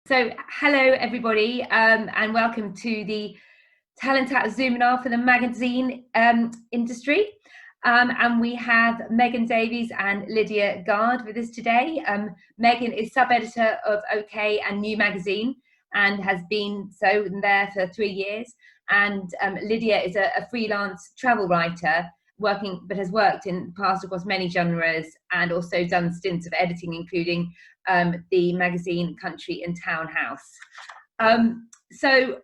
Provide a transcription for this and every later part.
So hello everybody, and welcome to the talent at Zoominar for the magazine industry. And we have Megan Davies and Lydia Gard with us today. Megan is sub-editor of OK and New Magazine and has been so there for 3 years. And Lydia is a freelance travel writer but has worked in the past across many genres and also done stints of editing, including the magazine Country and Town House. So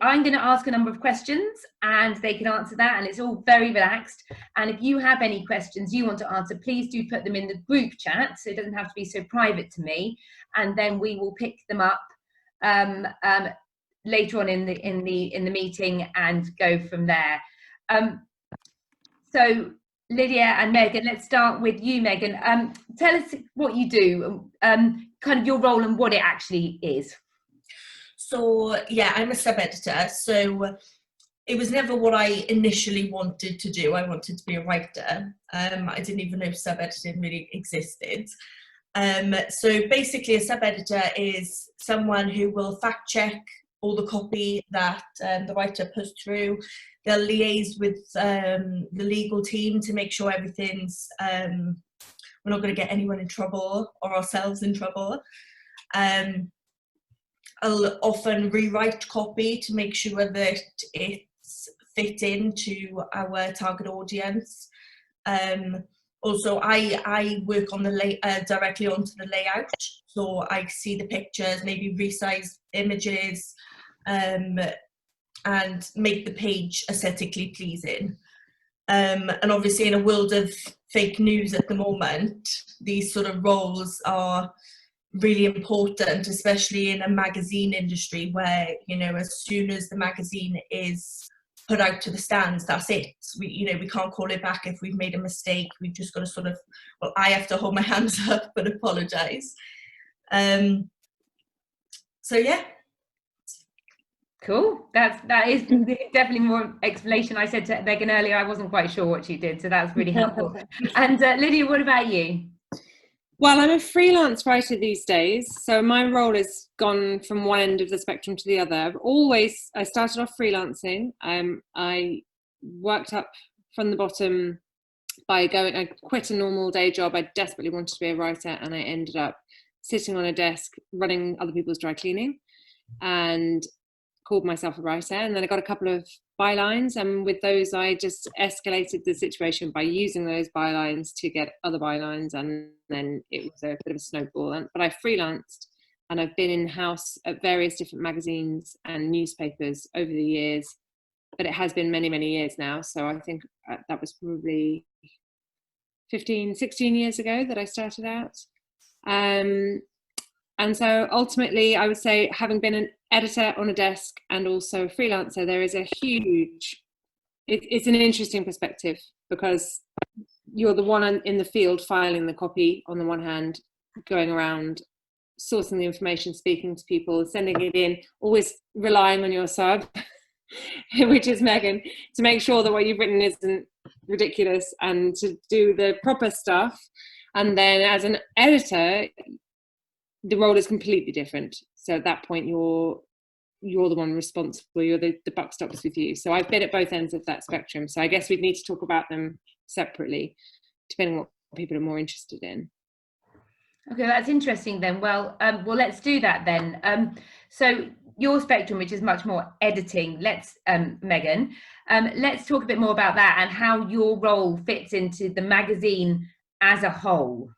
I'm going to ask a number of questions and they can answer that, and it's all very relaxed. And if you have any questions you want to answer, please do put them in the group chat, so it doesn't have to be so private to me, and then we will pick them up later on in the meeting and go from there. So Lydia and Megan, let's start with you, Megan. Tell us what you do, kind of your role and what it actually is. So yeah, I'm a sub-editor, so it was never what I initially wanted to do. I wanted to be a writer. I didn't even know sub-editing really existed. So basically a sub-editor is someone who will fact check all the copy that the writer puts through. They'll liaise with the legal team to make sure everything's, we're not going to get anyone in trouble or ourselves in trouble. I'll often rewrite copy to make sure that it's fit into our target audience. Also, I work on the directly onto the layout, so I see the pictures, maybe resize images, and make the page aesthetically pleasing. And obviously in a world of fake news at the moment, these sort of roles are really important, especially in a magazine industry where, you know, as soon as the magazine is put out to the stands, that's it. We can't call it back if we've made a mistake. We've just got to sort of, well, I have to hold my hands up and apologise. So yeah. Cool. That is definitely more explanation. I said to Megan earlier I wasn't quite sure what she did, so that's really helpful. And Lydia, what about you? Well, I'm a freelance writer these days, so my role has gone from one end of the spectrum to the other. I started off freelancing. I worked up from the bottom I quit a normal day job. I desperately wanted to be a writer, and I ended up sitting on a desk running other people's dry cleaning and called myself a writer. And then I got a couple of bylines, and with those I just escalated the situation by using those bylines to get other bylines, and then it was a bit of a snowball. But I freelanced, and I've been in-house at various different magazines and newspapers over the years, but it has been many, many years now. So I think that was probably 16 years ago that I started out. And so ultimately, I would say, having been an editor on a desk and also a freelancer, there is a huge, it's an interesting perspective, because you're the one in the field filing the copy on the one hand, going around, sourcing the information, speaking to people, sending it in, always relying on your sub, which is Megan, to make sure that what you've written isn't ridiculous and to do the proper stuff. And then as an editor, the role is completely different. So at that point, you're the one responsible. You're the buck stops with you. So I've been at both ends of that spectrum. So I guess we'd need to talk about them separately, depending on what people are more interested in. Okay, that's interesting then. Well, let's do that then. So your spectrum, which is much more editing, Megan, let's talk a bit more about that and how your role fits into the magazine as a whole.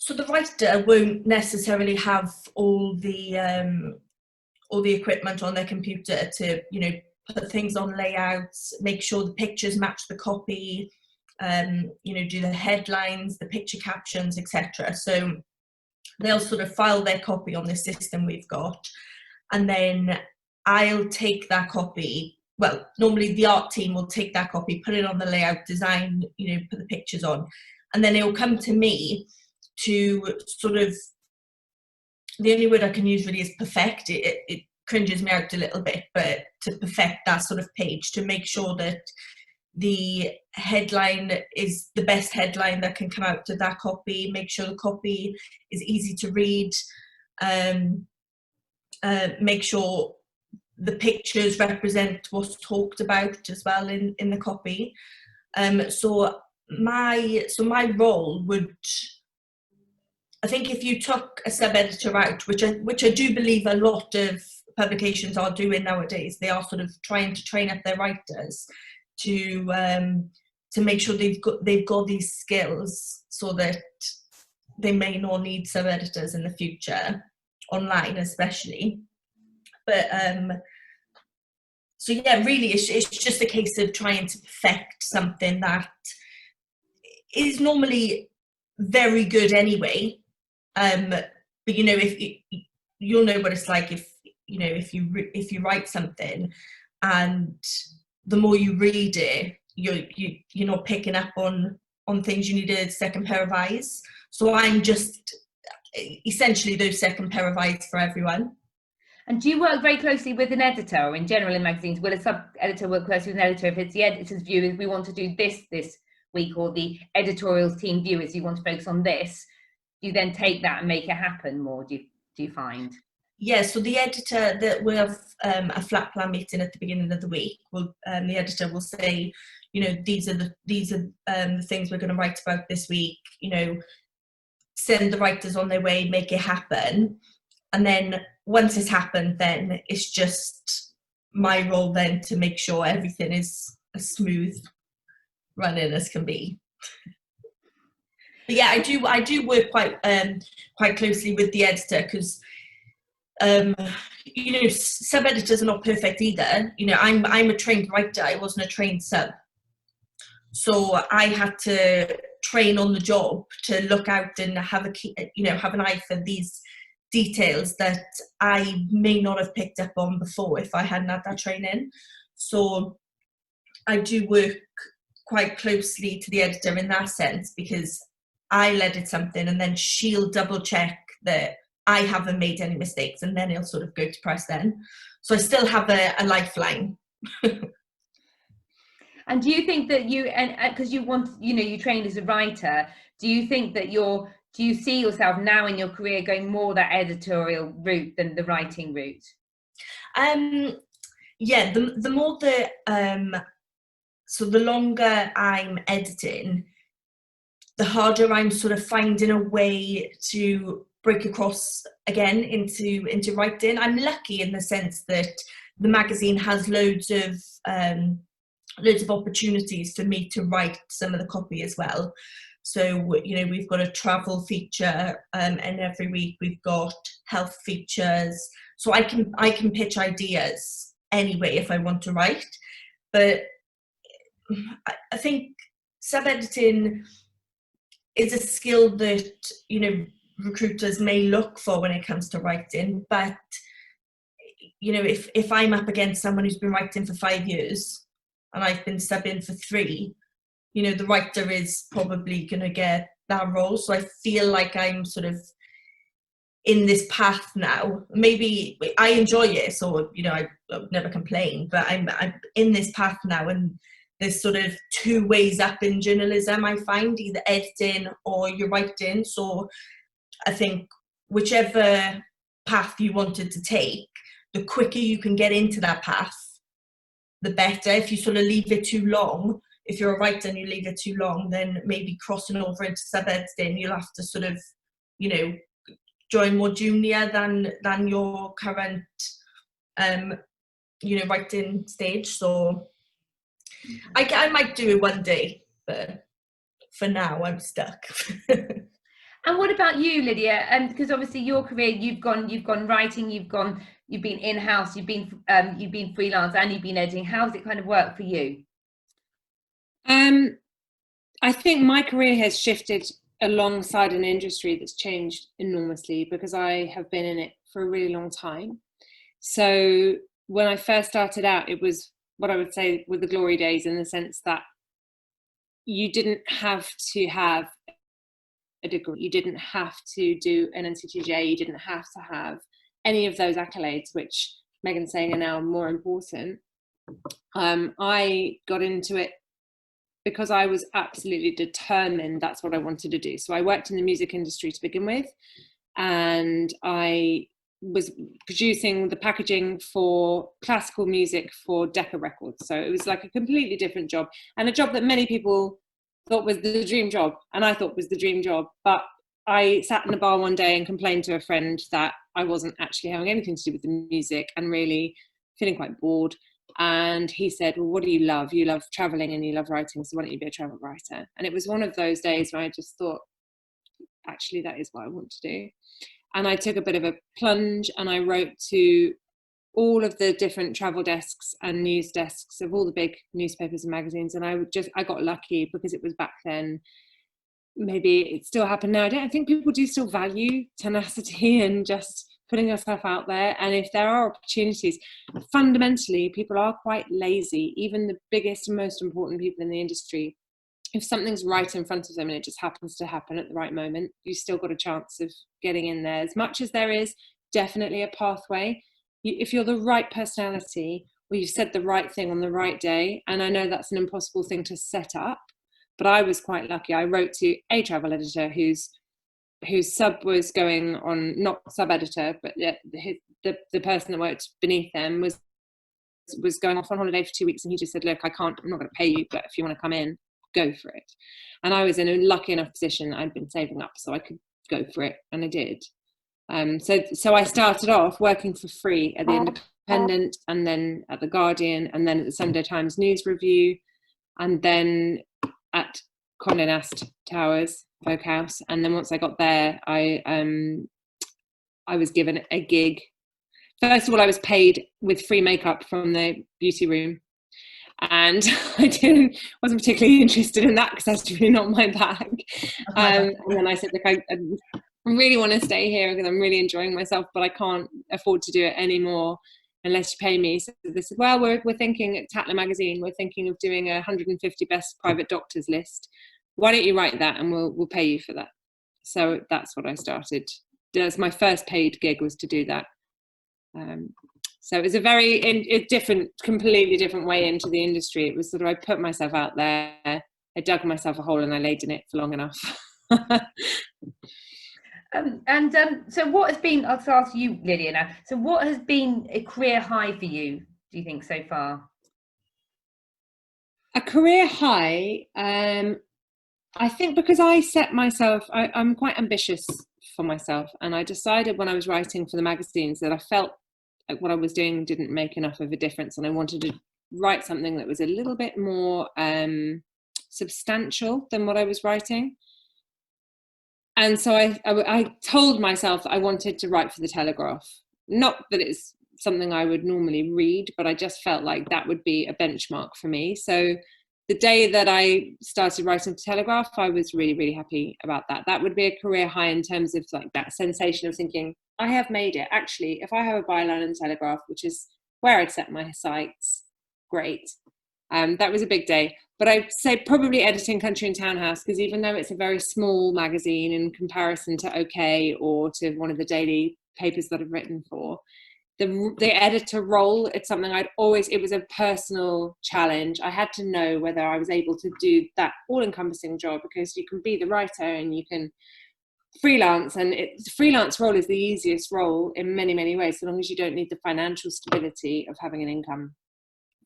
So the writer won't necessarily have all the equipment on their computer to, you know, put things on layouts, make sure the pictures match the copy, you know, do the headlines, the picture captions, etc. So they'll sort of file their copy on the system we've got, and then I'll take that copy. Well, normally the art team will take that copy, put it on the layout, design, you know, put the pictures on, and then it will come to me to sort of, the only word I can use really is perfect. It cringes me out a little bit, but to perfect that sort of page, to make sure that the headline is the best headline that can come out of that copy, make sure the copy is easy to read, make sure the pictures represent what's talked about as well in the copy. So my role would, I think if you took a sub-editor out, which I do believe a lot of publications are doing nowadays, they are sort of trying to train up their writers to make sure they've got these skills, so that they may not need sub-editors in the future, online especially. But so yeah, really it's just a case of trying to perfect something that is normally very good anyway. But you know, if you'll know what it's like if you write something, and the more you read it, you're not picking up on things. You need a second pair of eyes. So I'm just essentially those second pair of eyes for everyone. And do you work very closely with an editor, or in general in magazines, will a sub-editor work closely with an editor if it's the editor's view is we want to do this week, or the editorial's team view is you want to focus on this? Do you then take that and make it happen more, do you find? Yeah, so the editor, that will have a flat plan meeting at the beginning of the week. The editor will say, you know, these are the things we're going to write about this week. You know, send the writers on their way, make it happen. And then once it's happened, then it's just my role then to make sure everything is as smooth running as can be. But yeah, I do work quite closely with the editor, because you know, sub-editors are not perfect either. You know, I'm a trained writer, I wasn't a trained sub. So I had to train on the job to look out and have an eye for these details that I may not have picked up on before if I hadn't had that training. So I do work quite closely to the editor in that sense, because I'll edit something and then she'll double check that I haven't made any mistakes, and then it'll sort of go to press then. So I still have a lifeline. And do you think that because you trained as a writer, do you think that do you see yourself now in your career going more that editorial route than the writing route? Yeah, the more so the longer I'm editing, the harder I'm sort of finding a way to break across again into writing. I'm lucky in the sense that the magazine has loads of opportunities for me to write some of the copy as well. So, you know, we've got a travel feature, and every week we've got health features. So I can pitch ideas anyway if I want to write. But I think sub-editing is a skill that, you know, recruiters may look for when it comes to writing. But, you know, if I'm up against someone who's been writing for 5 years and I've been subbing for 3, you know, the writer is probably going to get that role. So I feel like I'm sort of in this path now. Maybe I enjoy it, so, you know, I would never complain, but I'm in this path now, and there's sort of 2 ways up in journalism, I find, either editing or you're writing. So I think whichever path you wanted to take, the quicker you can get into that path, the better. If you sort of leave it too long, if you're a writer and you leave it too long, then maybe crossing over into sub-editing, you'll have to sort of, you know, join more junior than your current, you know, writing stage. So I might do it one day, but for now I'm stuck. And what about you, Lydia? Because obviously your career, you've gone writing, you've been in-house, you've been freelance, and you've been editing. How's it kind of work for you? I think my career has shifted alongside an industry that's changed enormously, because I have been in it for a really long time. So when I first started out, it was what I would say were the glory days, in the sense that you didn't have to have a degree, you didn't have to do an NCTJ, you didn't have to have any of those accolades, which Megan's saying are now more important. I got into it because I was absolutely determined that's what I wanted to do. So I worked in the music industry to begin with, and I was producing the packaging for classical music for Decca Records. So it was like a completely different job, and a job that many people thought was the dream job, and I thought was the dream job. But I sat in a bar one day and complained to a friend that I wasn't actually having anything to do with the music and really feeling quite bored. And he said, well, what do you love? You love traveling and you love writing, so why don't you be a travel writer? And it was one of those days where I just thought, actually, that is what I want to do. And I took a bit of a plunge, and I wrote to all of the different travel desks and news desks of all the big newspapers and magazines. And I got lucky, because it was back then. Maybe it still happened now. I think people do still value tenacity and just putting yourself out there. And if there are opportunities, fundamentally, people are quite lazy. Even the biggest and most important people in the industry, if something's right in front of them and it just happens to happen at the right moment, you still got a chance of getting in there. As much as there is definitely a pathway, if you're the right personality, or you've said the right thing on the right day, and I know that's an impossible thing to set up, but I was quite lucky. I wrote to a travel editor whose sub was going on, not sub editor, but the person that worked beneath them was going off on holiday for 2 weeks, and he just said, look, I'm not going to pay you, but if you want to come in, go for it. And I was in a lucky enough position. I'd been saving up so I could go for it, and I did. So I started off working for free at the Independent, and then at the Guardian, and then at the Sunday Times News Review, and then at Condé Nast Towers, Folk House. And then once I got there, I was given a gig. First of all, I was paid with free makeup from the beauty room, and I wasn't particularly interested in that, because that's really not my bag. And then I said, look, I really want to stay here because I'm really enjoying myself, but I can't afford to do it anymore unless you pay me. So they said, well, we're thinking at Tatler magazine, we're thinking of doing a 150 best private doctors list. Why don't you write that, and we'll pay you for that. So that's what I started. That's my first paid gig, was to do that. So it was a completely different way into the industry. It was sort of, I put myself out there, I dug myself a hole, and I laid in it for long enough. So what has been, I'll ask you, Lydia, now, so what has been a career high for you, do you think, so far? A career high, I think because I set myself, I'm quite ambitious for myself, and I decided when I was writing for the magazines that I felt like what I was doing didn't make enough of a difference, and I wanted to write something that was a little bit more substantial than what I was writing. And so I told myself that I wanted to write for the Telegraph. Not that it's something I would normally read, but I just felt like that would be a benchmark for me. So the day that I started writing for Telegraph, I was really, really happy about that. That would be a career high in terms of like that sensation of thinking, I have made it. Actually, if I have a byline in the Telegraph, which is where I'd set my sights, great. That was a big day. But I'd say probably editing Country and Townhouse, because even though it's a very small magazine in comparison to OK or to one of the daily papers that I've written for, the editor role, it's something it was a personal challenge. I had to know whether I was able to do that all-encompassing job, because you can be the writer and you can freelance, and the freelance role is the easiest role in many, many ways, so long as you don't need the financial stability of having an income.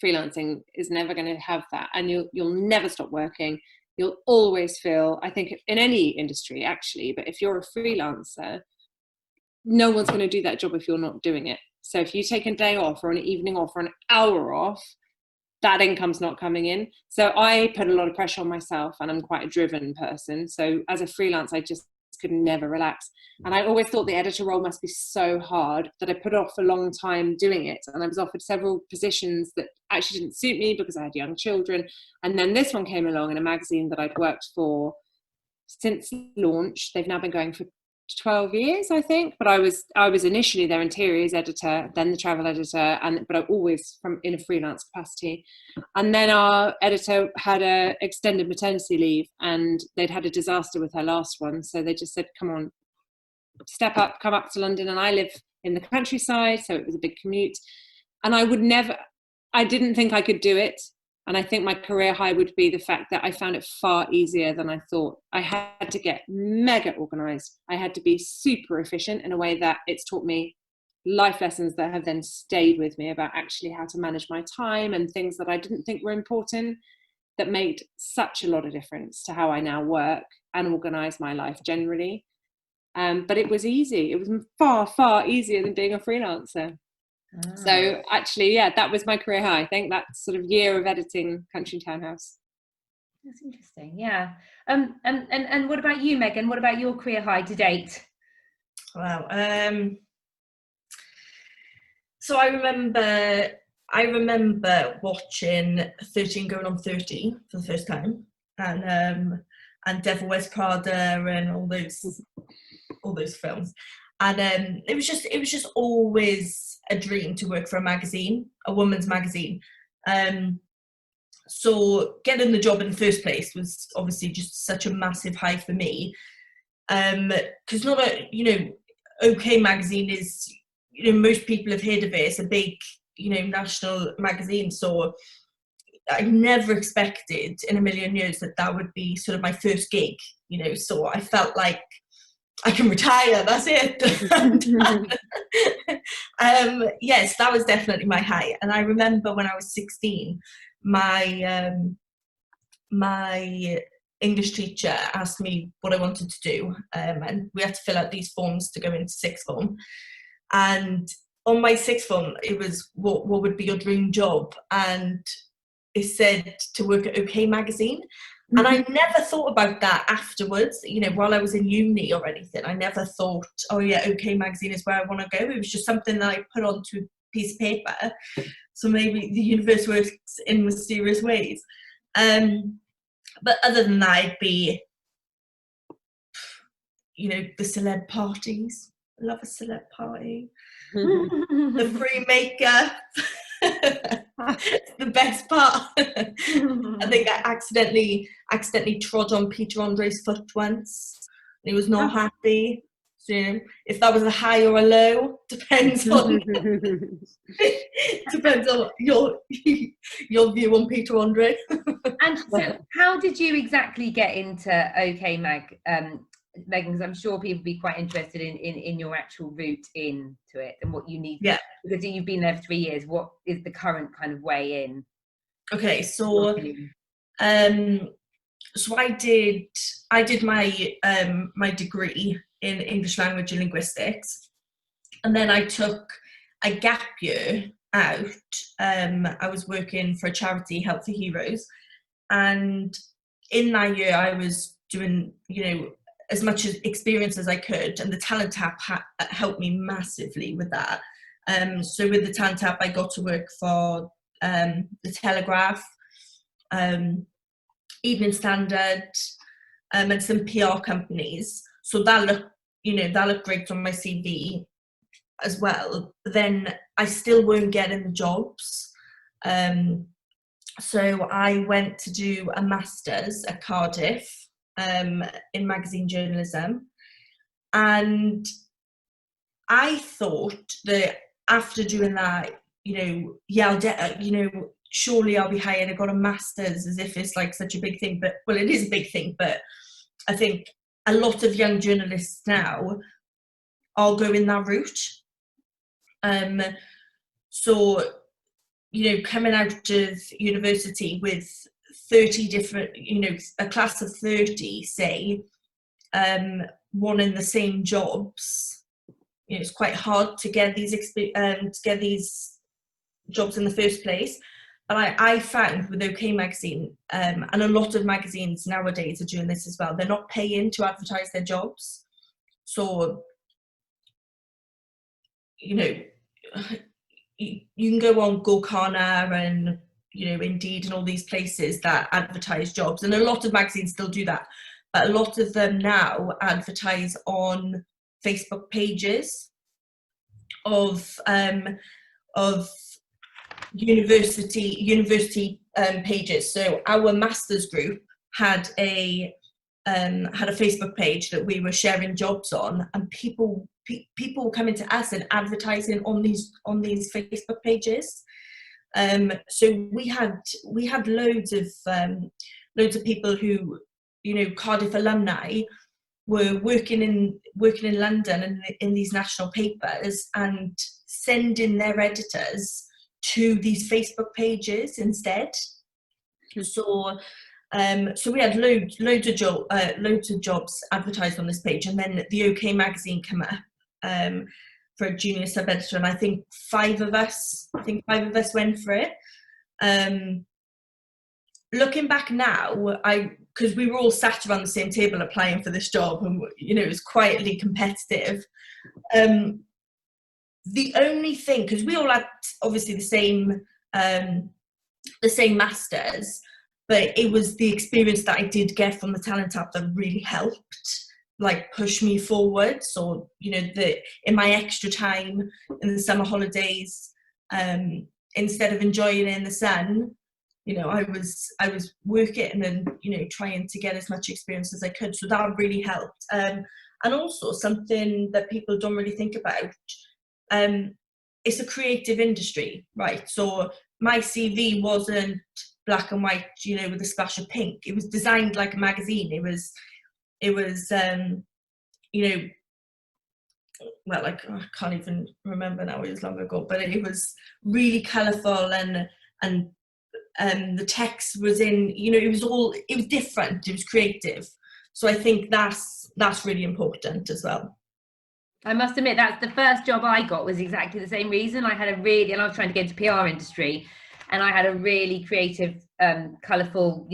Freelancing is never going to have that, and you'll never stop working. You'll always feel, I think, in any industry actually, but if you're a freelancer, no one's going to do that job if you're not doing it. So if you take a day off or an evening off or an hour off, that income's not coming in. So I put a lot of pressure on myself, and I'm quite a driven person. So as a freelance, I just could never relax. And I always thought the editor role must be so hard that I put off a long time doing it. And I was offered several positions that actually didn't suit me because I had young children. And then this one came along in a magazine that I'd worked for since launch. They've now been going for 12 years, I think. But I was initially their interiors editor, then the travel editor, but I always in a freelance capacity. And then our editor had a extended maternity leave, and they'd had a disaster with her last one. So they just said, come on, step up, come up to London. And I live in the countryside, so it was a big commute. And I didn't think I could do it. And I think my career high would be the fact that I found it far easier than I thought. I had to get mega organized. I had to be super efficient in a way that it's taught me life lessons that have then stayed with me about actually how to manage my time and things that I didn't think were important, that made such a lot of difference to how I now work and organize my life generally. But it was easy. It was far, far easier than being a freelancer. So actually, yeah, that was my career high. I think that sort of year of editing Country Townhouse. That's interesting. Yeah. And what about you, Megan? What about your career high to date? Wow. So I remember watching 13 Going on 30 for the first time, and Devil Wears Prada and all those films. And it was just always a dream to work for a magazine, a woman's magazine. So getting the job in the first place was obviously just such a massive high for me. Because OK Magazine is, most people have heard of it. It's a big, national magazine. So I never expected in a million years that would be sort of my first gig, so I felt like I can retire, that's it. Yes, that was definitely my high. And I remember when I was 16, my English teacher asked me what I wanted to do, and we had to fill out these forms to go into sixth form. And on my sixth form, it was what would be your dream job, and it said to work at OK Magazine. And I never thought about that afterwards, while I was in uni or anything. I never thought, oh yeah, OK Magazine is where I want to go. It was just something that I put onto a piece of paper. So maybe the universe works in mysterious ways. But other than that, it'd be, the celeb parties. I love a celeb party. The free makeup. The best part. I think I accidentally trod on Peter Andre's foot once. He was not happy. So if that was a high or a low, depends on your view on Peter Andre. And so, how did you exactly get into OK Mag, Megan? Because I'm sure people would be quite interested in your actual route into it and what you need. Yeah. Because you've been there for 3 years. What is the current kind of way in? Okay, so so I did my my degree in English language and linguistics, and then I took a gap year out. I was working for a charity, Help for Heroes, and in that year I was doing as much experience as I could, and the Talent Tap helped me massively with that. So with the Talent Tap, I got to work for the Telegraph, Evening Standard, and some PR companies. So that looked great on my CV as well. But then I still weren't getting the jobs. So I went to do a master's at Cardiff in magazine journalism, and I thought that after doing that, surely I'll be hired. I got a master's, as if it's like such a big thing. But well, it is a big thing. But I think a lot of young journalists now are going that route. So coming out of university with 30 different, a class of 30, say, wanting the same jobs, it's quite hard to get these jobs in the first place. But I found with OK Magazine, and a lot of magazines nowadays are doing this as well, they're not paying to advertise their jobs. So, you can go on Gorkana and, Indeed and all these places that advertise jobs. And a lot of magazines still do that. But a lot of them now advertise on Facebook pages of university pages. So our masters group had a Facebook page that we were sharing jobs on, and people were coming to us and advertising on these Facebook pages. So we had loads of people who, Cardiff alumni, were working in London and in these national papers and sending their editors to these Facebook pages instead. So we had loads of jobs advertised on this page, and then the OK magazine came up for a junior sub-editor, and I think five of us went for it. Looking back now, because we were all sat around the same table applying for this job, and it was quietly competitive. The only thing, because we all had obviously the same masters, but it was the experience that I did get from the Talent App that really helped, like, push me forward. So in my extra time in the summer holidays, instead of enjoying it in the sun, I was working and trying to get as much experience as I could. So that really helped. And also something that people don't really think about, it's a creative industry, right? So my CV wasn't black and white, with a splash of pink. It was designed like a magazine. It was well, I can't even remember now, it was long ago, but it was really colourful, and the text was in, it was different, it was creative. So I think that's really important as well. I must admit, that's the first job I got was exactly the same reason. I was trying to get into PR industry, and I had a really creative, colourful,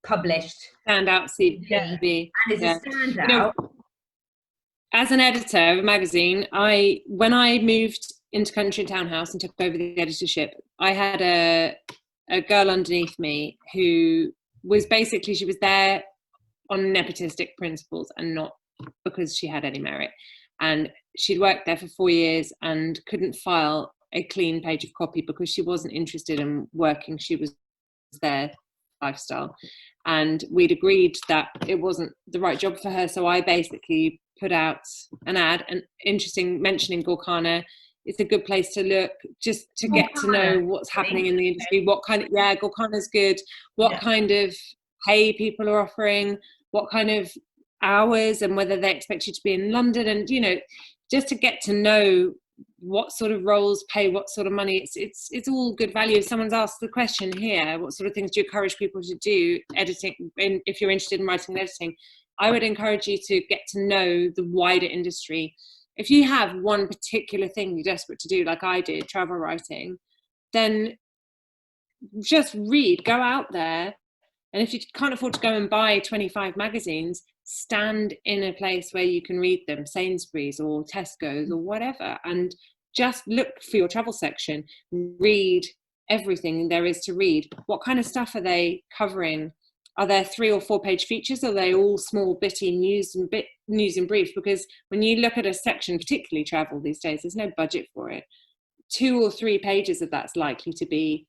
published standout CV. And it's a standout. As an editor of a magazine, when I moved into Country and Townhouse and took over the editorship, I had a girl underneath me who was basically, she was there on nepotistic principles and not because she had any merit. And she'd worked there for 4 years and couldn't file a clean page of copy because she wasn't interested in working. She was there lifestyle, and we'd agreed that it wasn't the right job for her. So I basically put out an ad, and interesting mentioning Gorkana. It's a good place to look, just to get to know what's happening in the industry. What kind of, Gorkana's good. What kind of pay people are offering, what kind of hours, and whether they expect you to be in London, and just to get to know what sort of roles pay what sort of money. It's all good value. If someone's asked the question here, what sort of things do you encourage people to do editing, if you're interested in writing and editing, I would encourage you to get to know the wider industry. If you have one particular thing you're desperate to do, like I did, travel writing, then just read, go out there. And if you can't afford to go and buy 25 magazines, stand in a place where you can read them, Sainsbury's or Tesco's or whatever, and just look for your travel section. Read everything there is to read. What kind of stuff are they covering? Are there 3 or 4 page features? Are they all small bitty news and brief? Because when you look at a section, particularly travel these days, there's no budget for it. 2 or 3 pages of that's likely to be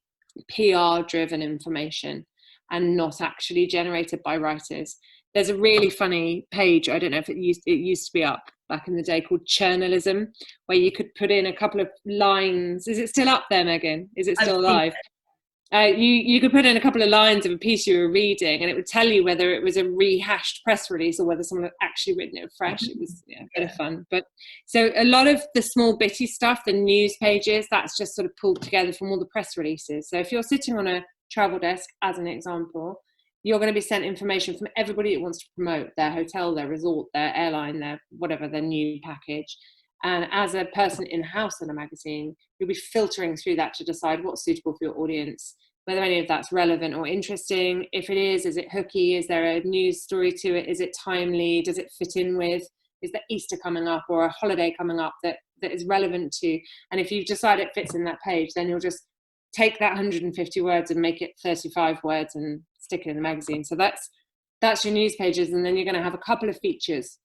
PR driven information and not actually generated by writers. There's a really funny page, I don't know if it used to be up back in the day, called Journalism, where you could put in a couple of lines. Is it still up there, Megan? Is it still live? You could put in a couple of lines of a piece you were reading, and it would tell you whether it was a rehashed press release or whether someone had actually written it fresh. It was a bit of fun. But so a lot of the small bitty stuff, the news pages, that's just sort of pulled together from all the press releases. So if you're sitting on a travel desk, as an example, you're going to be sent information from everybody that wants to promote their hotel, their resort, their airline, their whatever, their new package. And as a person in-house in a magazine, you'll be filtering through that to decide what's suitable for your audience, whether any of that's relevant or interesting. If it is it hooky? Is there a news story to it? Is it timely? Does it fit in with, is there Easter coming up or a holiday coming up that is relevant to? And if you decide it fits in that page, then you'll just take that 150 words and make it 35 words and stick it in the magazine. So that's your news pages. And then you're going to have a couple of features,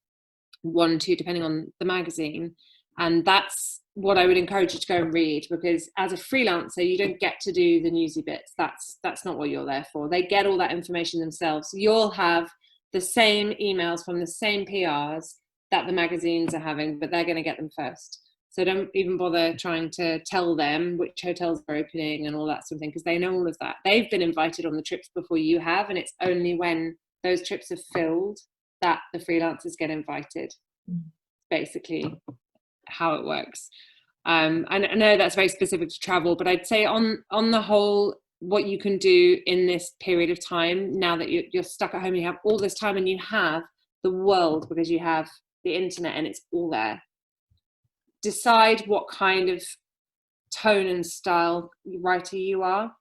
1, 2, depending on the magazine. And that's what I would encourage you to go and read, because as a freelancer, you don't get to do the newsy bits. That's not what you're there for. They get all that information themselves. You'll have the same emails from the same PRs that the magazines are having, but they're going to get them first. So don't even bother trying to tell them which hotels are opening and all that sort of thing, because they know all of that. They've been invited on the trips before you have, and it's only when those trips are filled that the freelancers get invited. Basically how it works. And I know that's very specific to travel, but I'd say on the whole, what you can do in this period of time, now that you're stuck at home, you have all this time and you have the world because you have the internet and it's all there. Decide what kind of tone and style writer you are.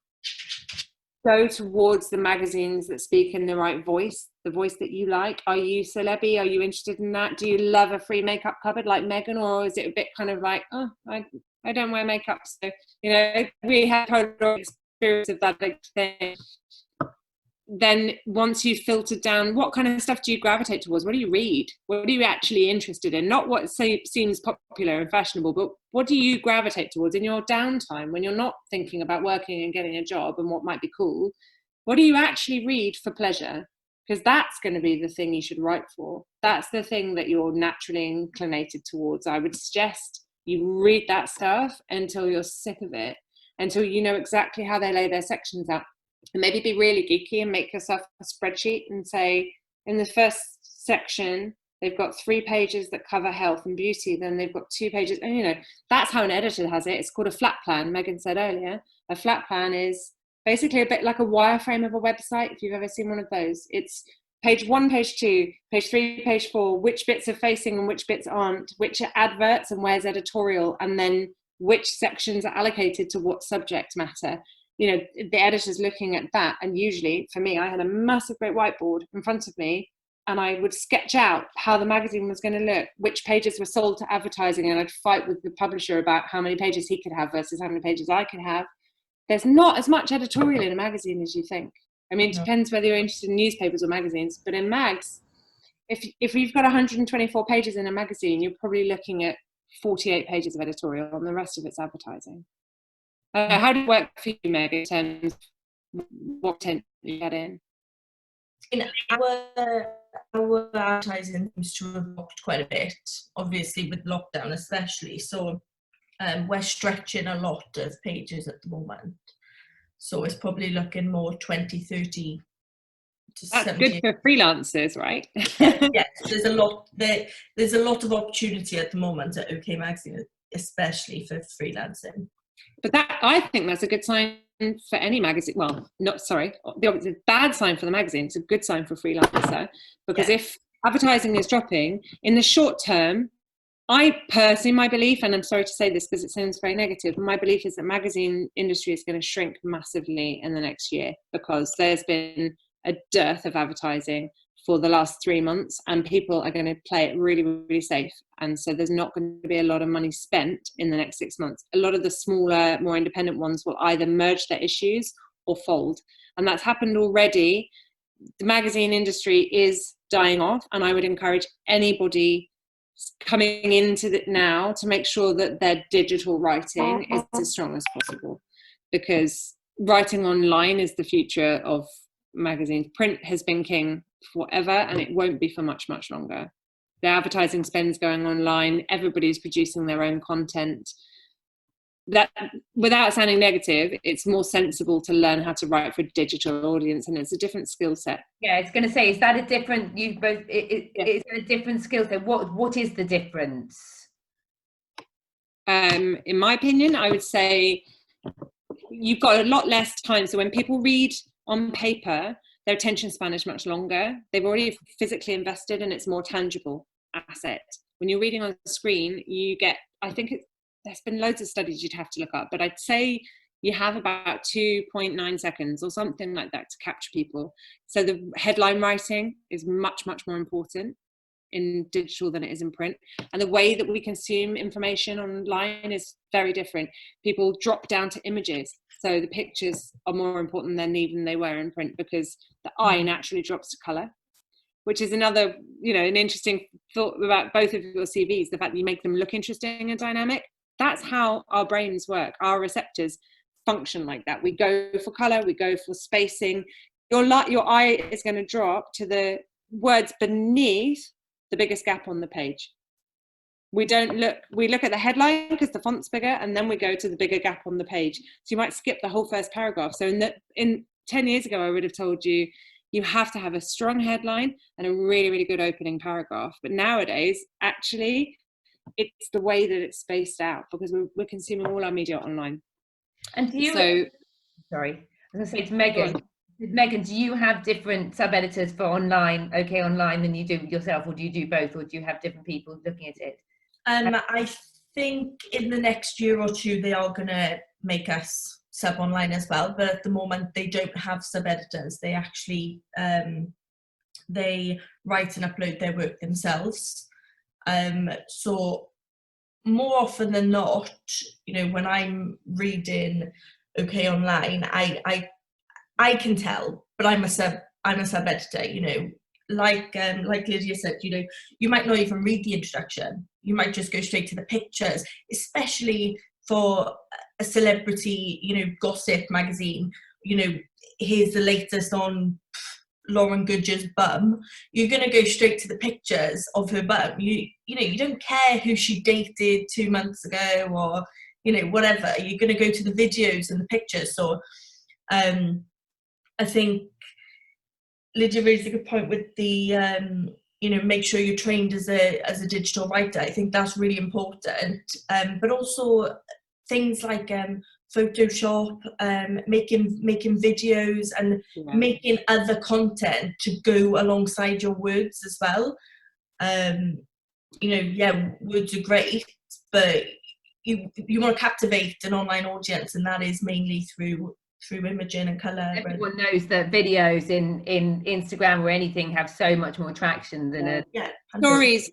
Go towards the magazines that speak in the right voice, the voice that you like. Are you celeb-y? Are you interested in that? Do you love a free makeup cupboard like Megan, or is it a bit kind of like, oh, I don't wear makeup, so, you know, we have total experience of that thing. Then once you've filtered down, what kind of stuff do you gravitate towards? What do you read? What are you actually interested in? Not what seems popular and fashionable, but what do you gravitate towards in your downtime when you're not thinking about working and getting a job and what might be cool? What do you actually read for pleasure? Because that's going to be the thing you should write for. That's the thing that you're naturally inclinated towards. I would suggest you read that stuff until you're sick of it, until you know exactly how they lay their sections out. And maybe be really geeky and make yourself a spreadsheet and say, in the first section, they've got 3 pages that cover health and beauty. Then they've got 2 pages. And, you know, that's how an editor has it. It's called a flat plan. Megan said earlier, a flat plan is basically a bit like a wireframe of a website, if you've ever seen one of those. It's page 1, page 2, page 3, page 4, which bits are facing and which bits aren't, which are adverts and where's editorial, and then which sections are allocated to what subject matter. You know, the editor's looking at that, and usually for me, I had a massive great whiteboard in front of me, and I would sketch out how the magazine was going to look, which pages were sold to advertising, and I'd fight with the publisher about how many pages he could have versus how many pages I could have. There's not as much editorial in a magazine as you think. I mean, it depends whether you're interested in newspapers or magazines, but in mags, if you've got 124 pages in a magazine, you're probably looking at 48 pages of editorial, and the rest of it's advertising. How did it work for you, Meg, in terms of what content you get in? Our advertising seems to have dropped quite a bit, obviously with lockdown especially. So we're stretching a lot of pages at the moment. So it's probably looking more 20, 30 to That's 70. good for freelancers, right? Yes, there's a lot of opportunity at the moment at OK Magazine, especially for freelancing. But that, I think that's a good sign for any magazine. Well, the bad sign for the magazine. It's a good sign for freelancer, because if advertising is dropping in the short term, I personally, my belief, and I'm sorry to say this because it sounds very negative, but my belief is that magazine industry is going to shrink massively in the next year, because there's been a dearth of advertising for the last 3 months, and people are going to play it really, really safe. And so there's not going to be a lot of money spent in the next 6 months. A lot of the smaller, more independent ones will either merge their issues or fold. And that's happened already. The magazine industry is dying off, and I would encourage anybody coming into it now to make sure that their digital writing is as strong as possible, because writing online is the future of magazines. Print has been king forever, and it won't be for much, much longer. The advertising spend's going online. Everybody's producing their own content. That, without sounding negative, it's more sensible to learn how to write for a digital audience, and it's a different skill set. Yeah, it's going to say, is that a different? You both, it's a different skill set. What is the difference? In my opinion, I would say you've got a lot less time. So when people read on paper, their attention span is much longer. They've already physically invested, and it's more tangible asset. When you're reading on the screen, you get, I think there's been loads of studies you'd have to look up, but I'd say you have about 2.9 seconds or something like that to capture people. So the headline writing is much, much more important in digital than it is in print. And the way that we consume information online is very different. People drop down to images. So the pictures are more important than even they were in print, because the eye naturally drops to colour, which is another, an interesting thought about both of your CVs, the fact that you make them look interesting and dynamic. That's how our brains work. Our receptors function like that. We go for colour, we go for spacing. Your eye is going to drop to the words beneath the biggest gap on the page. we look at the headline because the font's bigger, and then we go to the bigger gap on the page. So you might skip the whole first paragraph. So in 10 years ago, I would have told you, you have to have a strong headline and a really, really good opening paragraph. But nowadays, actually, it's the way that it's spaced out, because we're consuming all our media online. And do you, sorry, I was going to say to Megan, do you have different sub-editors for online, OK Online, than you do yourself, or do you do both, or do you have different people looking at it? I think in the next year or two they are going to make us sub online as well, but at the moment they don't have sub-editors. They actually they write and upload their work themselves. So more often than not, you know, when I'm reading OK Online, I can tell, but I'm a sub editor, you know, like Lydia said, you know, you might not even read the introduction. You might just go straight to the pictures, especially for a celebrity, you know, gossip magazine. You know, here's the latest on Lauren Goodger's bum. You're going to go straight to the pictures of her bum. You know, you don't care who she dated 2 months ago, or, you know, whatever. You're going to go to the videos and the pictures. So I think Lydia raised a good point with the you know, make sure you're trained as a digital writer. I think that's really important. But also things like Photoshop, making videos, and making other content to go alongside your words as well. You know, yeah, words are great, but you want to captivate an online audience, and that is mainly through imaging and colour. Everyone knows that videos in Instagram or anything have so much more traction than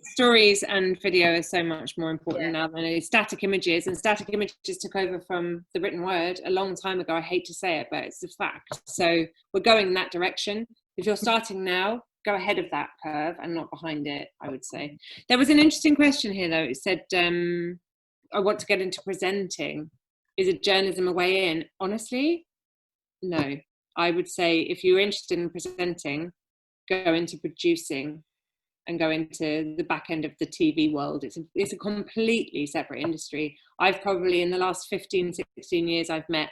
stories and video is so much more important now than static images. And static images took over from the written word a long time ago. I hate to say it, but it's a fact. So we're going in that direction. If you're starting now, go ahead of that curve and not behind it, I would say. There was an interesting question here though. It said, I want to get into presenting. Is it journalism a way in? Honestly, no. I would say if you're interested in presenting, go into producing and go into the back end of the TV world. It's a completely separate industry. I've probably, in the last 15, 16 years, I've met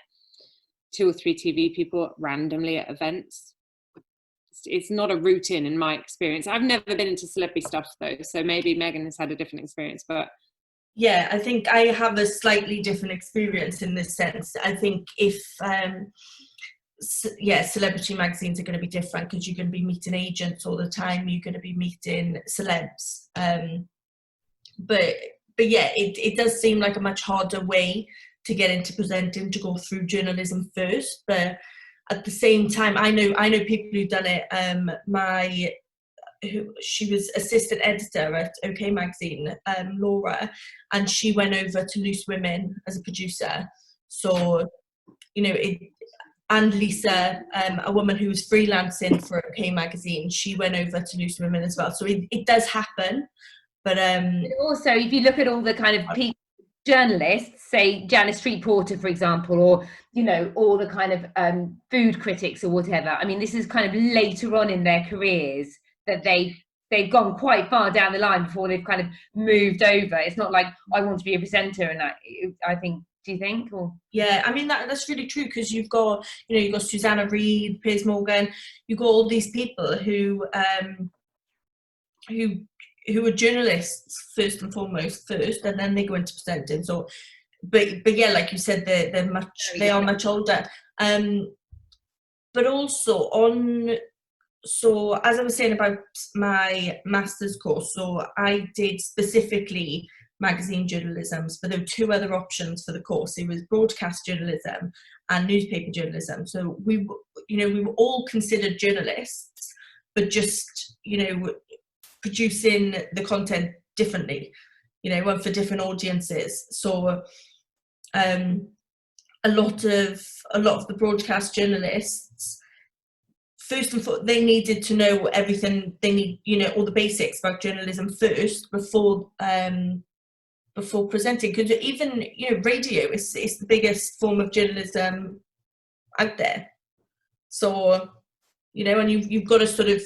2 or 3 TV people randomly at events. It's not a route in my experience. I've never been into celebrity stuff though, so maybe Megan has had a different experience, but yeah, I think I have a slightly different experience in this sense. I think if celebrity magazines are going to be different, because you're going to be meeting agents all the time, you're going to be meeting celebs, but yeah, it does seem like a much harder way to get into presenting, to go through journalism first. But at the same time, I know people who've done it. She was assistant editor at OK Magazine, Laura, and she went over to Loose Women as a producer. So, you know, and Lisa, a woman who was freelancing for OK Magazine, she went over to Loose Women as well. So it does happen. But also, if you look at all the kind of journalists, say Janice Street Porter, for example, or, you know, all the kind of food critics or whatever. I mean, this is kind of later on in their careers that they've gone quite far down the line before they've kind of moved over. It's not like I want to be a presenter, and I think. Do you think? Or yeah, I mean that's really true, because you've got Susanna Reid, Piers Morgan, you've got all these people who are journalists first and foremost, and then they go into presenting. So, but yeah, like you said, they are much older. But also so as I was saying about my master's course, so I did specifically magazine journalism, but there were 2 other options for the course. It was broadcast journalism and newspaper journalism. So we were all considered journalists, but just, you know, producing the content differently, you know, and for different audiences. So a lot of the broadcast journalists, first and foremost, they needed to know everything they need, you know, all the basics about journalism first before presenting. Because even, you know, radio is the biggest form of journalism out there. So, you know, and you've got to sort of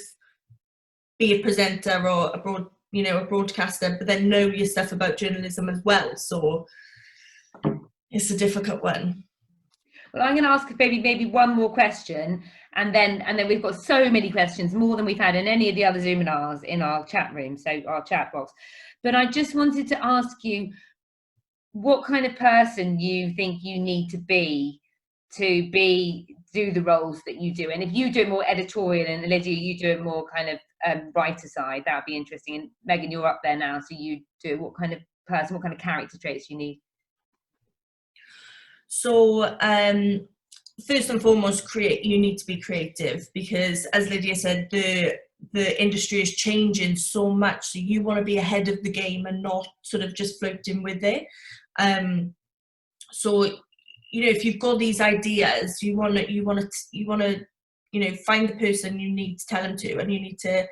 be a presenter or you know, a broadcaster, but then know your stuff about journalism as well. So it's a difficult one. Well, I'm going to ask maybe one more question, and then we've got so many questions, more than we've had in any of the other Zoominars in our chat room, so our chat box. But I just wanted to ask you what kind of person you think you need to do the roles that you do, and if you do it more editorial and Lydia, you do it more kind of writer side, that would be interesting. And Megan, you're up there now, so you do what kind of person, what kind of character traits you need? So first and foremost, you need to be creative, because as Lydia said, the industry is changing so much, so you want to be ahead of the game and not sort of just floating with it. So, you know, if you've got these ideas, you want to you know, find the person you need to tell them to, and you need to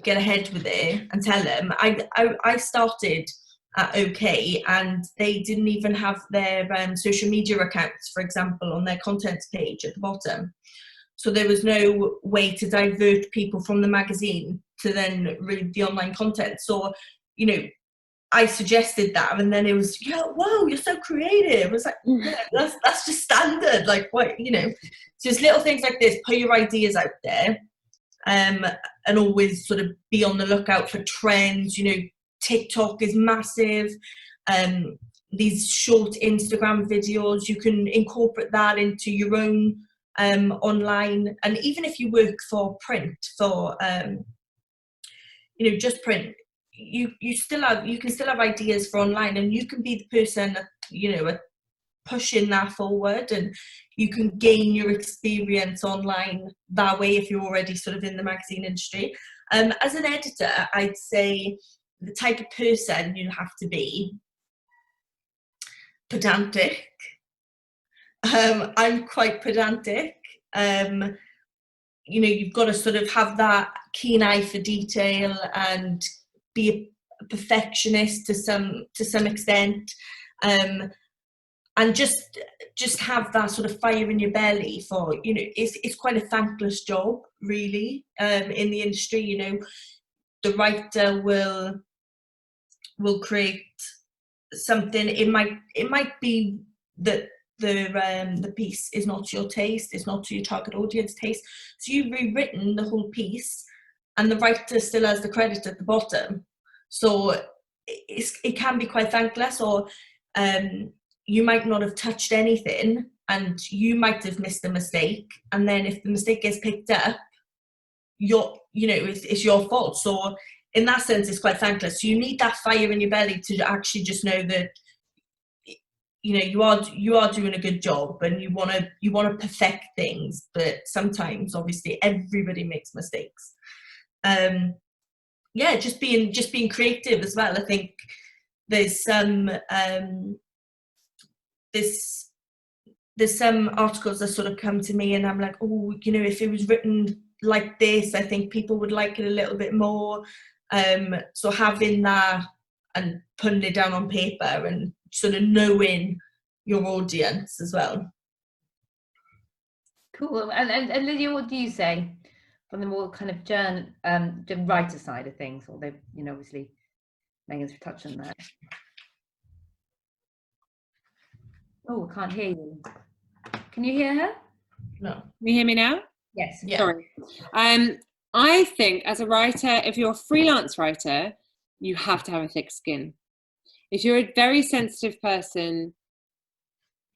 get ahead with it and tell them. I started at OK, and they didn't even have their social media accounts, for example, on their contents page at the bottom. So there was no way to divert people from the magazine to then read the online content. So, you know, I suggested that, and then it was, yeah, whoa, you're so creative. It was like, yeah, that's just standard. Like, what, you know, just little things like this. Put your ideas out there, and always sort of be on the lookout for trends. You know, TikTok is massive. These short Instagram videos, you can incorporate that into your own online. And even if you work for print, for you know, just print, you can still have ideas for online, and you can be the person, you know, pushing that forward, and you can gain your experience online that way if you're already sort of in the magazine industry. As an editor, I'd say the type of person you have to be pedantic. I'm quite pedantic. You know, you've got to sort of have that keen eye for detail and be a perfectionist to some extent, and just have that sort of fire in your belly for, you know, it's quite a thankless job, really, in the industry. You know, the writer will create something. It might be that the piece is not to your taste, it's not to your target audience taste, so you've rewritten the whole piece, and the writer still has the credit at the bottom. So it can be quite thankless, or you might not have touched anything, and you might have missed a mistake, and then if the mistake gets picked up, you know, it's your fault. So in that sense, it's quite thankless. So you need that fire in your belly to actually just know that, you know, you are doing a good job, and you want to perfect things, but sometimes obviously everybody makes mistakes. Yeah, just being creative as well. I think there's some there's some articles that sort of come to me, and I'm like, oh, you know, if it was written like this, I think people would like it a little bit more. So having that and putting it down on paper and sort of knowing your audience as well. Cool. And Lydia, what do you say from the more kind of the writer side of things? Although, you know, obviously Megan's touched on that. Oh, I can't hear you. Can you hear her? No. Can you hear me now? Yes. Yeah. Sorry. I think as a writer, if you're a freelance writer, you have to have a thick skin. If you're a very sensitive person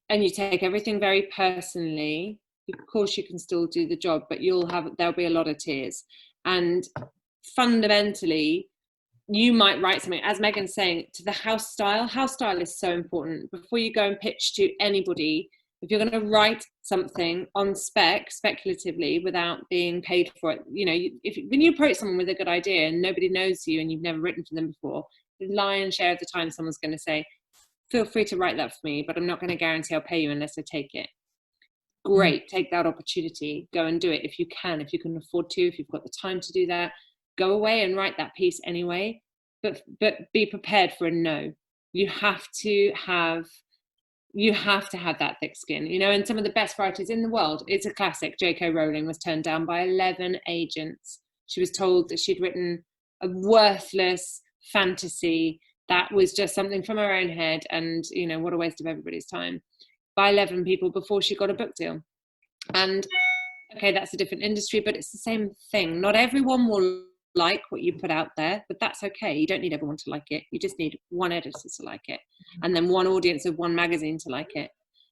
and you take everything very personally, of course you can still do the job, but there'll be a lot of tears. And fundamentally, you might write something, as Megan's saying, to the house style. House style is so important. Before you go and pitch to anybody, if you're going to write something on speculatively, without being paid for it, you know, when you approach someone with a good idea and nobody knows you and you've never written for them before, the lion's share of the time someone's going to say, feel free to write that for me, but I'm not going to guarantee I'll pay you unless I take it. Great, take that opportunity, go and do it if you can afford to, if you've got the time to do that, go away and write that piece anyway, but be prepared for a no. You have to have that thick skin, you know. And some of the best writers in the world, it's a classic, J.K. Rowling was turned down by 11 agents. She was told that she'd written a worthless fantasy that was just something from her own head, and what a waste of everybody's time, by 11 people before she got a book deal. And okay, that's a different industry, but it's the same thing. Not everyone will like what you put out there, but that's okay. You don't need everyone to like it. You just need one editor to like it, and then one audience of one magazine to like it.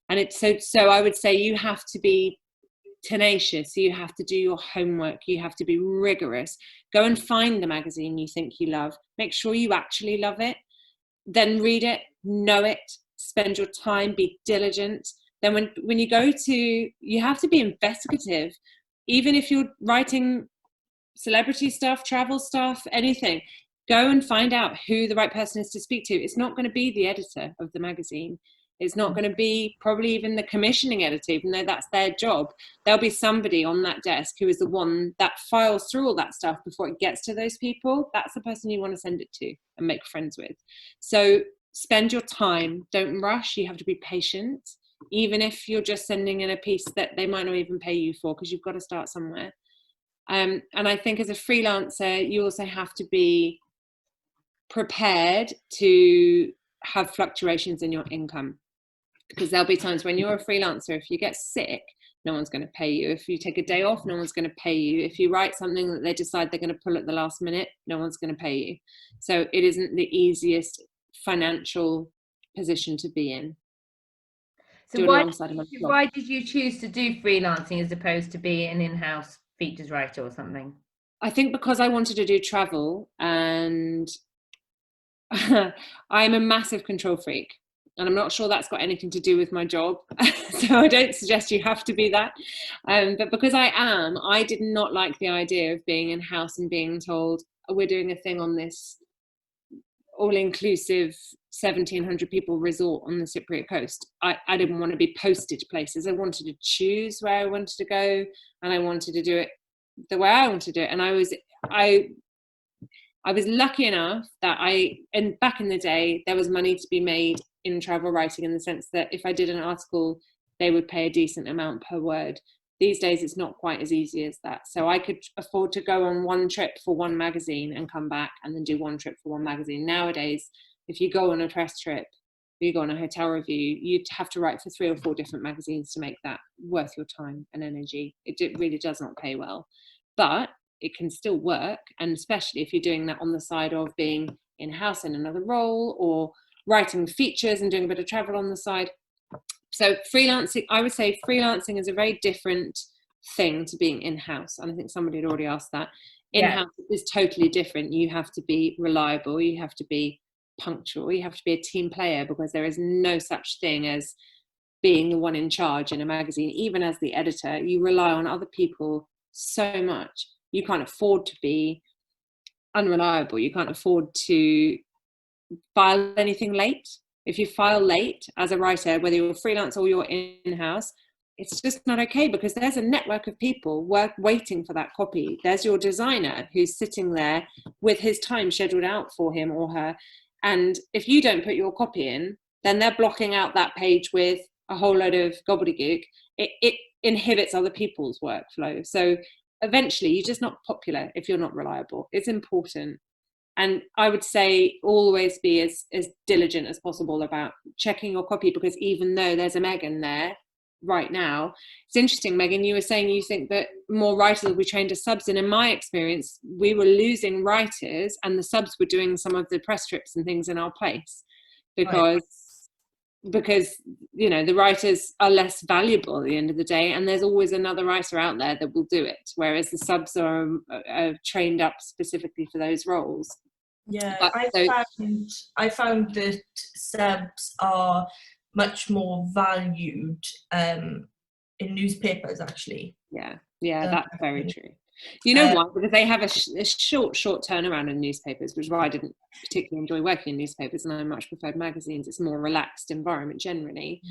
And it's so I would say you have to be tenacious. You have to do your homework. You have to be rigorous. Go and find the magazine you think you love. Make sure you actually love it. Then read it, know it, spend your time, be diligent. Then when you go to, you have to be investigative. Even if you're writing celebrity stuff, travel stuff, anything, go and find out who the right person is to speak to. It's not going to be the editor of the magazine. It's not going to be probably even the commissioning editor, even though that's their job. There'll be somebody on that desk who is the one that files through all that stuff before it gets to those people. That's the person you want to send it to and make friends with. So spend your time. Don't rush. You have to be patient, even if you're just sending in a piece that they might not even pay you for, because you've got to start somewhere. And I think as a freelancer, you also have to be prepared to have fluctuations in your income, because there'll be times when you're a freelancer, if you get sick, no one's going to pay you. If you take a day off, no one's going to pay you. If you write something that they decide they're going to pull at the last minute, no one's going to pay you. So it isn't the easiest financial position to be in. So why did you choose to do freelancing as opposed to be an in-house features writer or something? I think because I wanted to do travel, and I'm a massive control freak, and I'm not sure that's got anything to do with my job. So I don't suggest you have to be that. But because I did not like the idea of being in-house and being told, oh, we're doing a thing on this all-inclusive 1,700 people resort on the Cypriot coast. I didn't want to be posted to places. I wanted to choose where I wanted to go, and I wanted to do it the way I wanted to do it. And I was lucky enough that and back in the day, there was money to be made in travel writing, in the sense that if I did an article, they would pay a decent amount per word. These days, it's not quite as easy as that. So I could afford to go on one trip for one magazine and come back and then do one trip for one magazine. Nowadays, if you go on a press trip, you go on a hotel review, you'd have to write for 3 or 4 different magazines to make that worth your time and energy. It really does not pay well, but it can still work. And especially if you're doing that on the side of being in-house in another role, or writing features and doing a bit of travel on the side. So freelancing, I would say freelancing is a very different thing to being in-house. And I think somebody had already asked that. In-house is totally different. You have to be reliable. You have to be punctual. You have to be a team player, because there is no such thing as being the one in charge in a magazine. Even as the editor, you rely on other people so much. You can't afford to be unreliable. You can't afford to file anything late. If you file late as a writer, whether you're freelance or you're in-house, it's just not okay, because there's a network of people waiting for that copy. There's your designer who's sitting there with his time scheduled out for him or her. And if you don't put your copy in, then they're blocking out that page with a whole load of gobbledygook. It inhibits other people's workflow. So eventually you're just not popular if you're not reliable. It's important. And I would say always be as diligent as possible about checking your copy, because even though there's a Megan there right now, it's interesting, Megan, you were saying you think that more writers will be trained as subs. And in my experience, we were losing writers and the subs were doing some of the press trips and things in our place, because the writers are less valuable at the end of the day, and there's always another writer out there that will do it, whereas the subs are trained up specifically for those roles. I found that subs are much more valued in newspapers, actually. That's very true. You know why? Because they have a short turnaround in newspapers, which is why I didn't particularly enjoy working in newspapers, and I much preferred magazines. It's a more relaxed environment generally.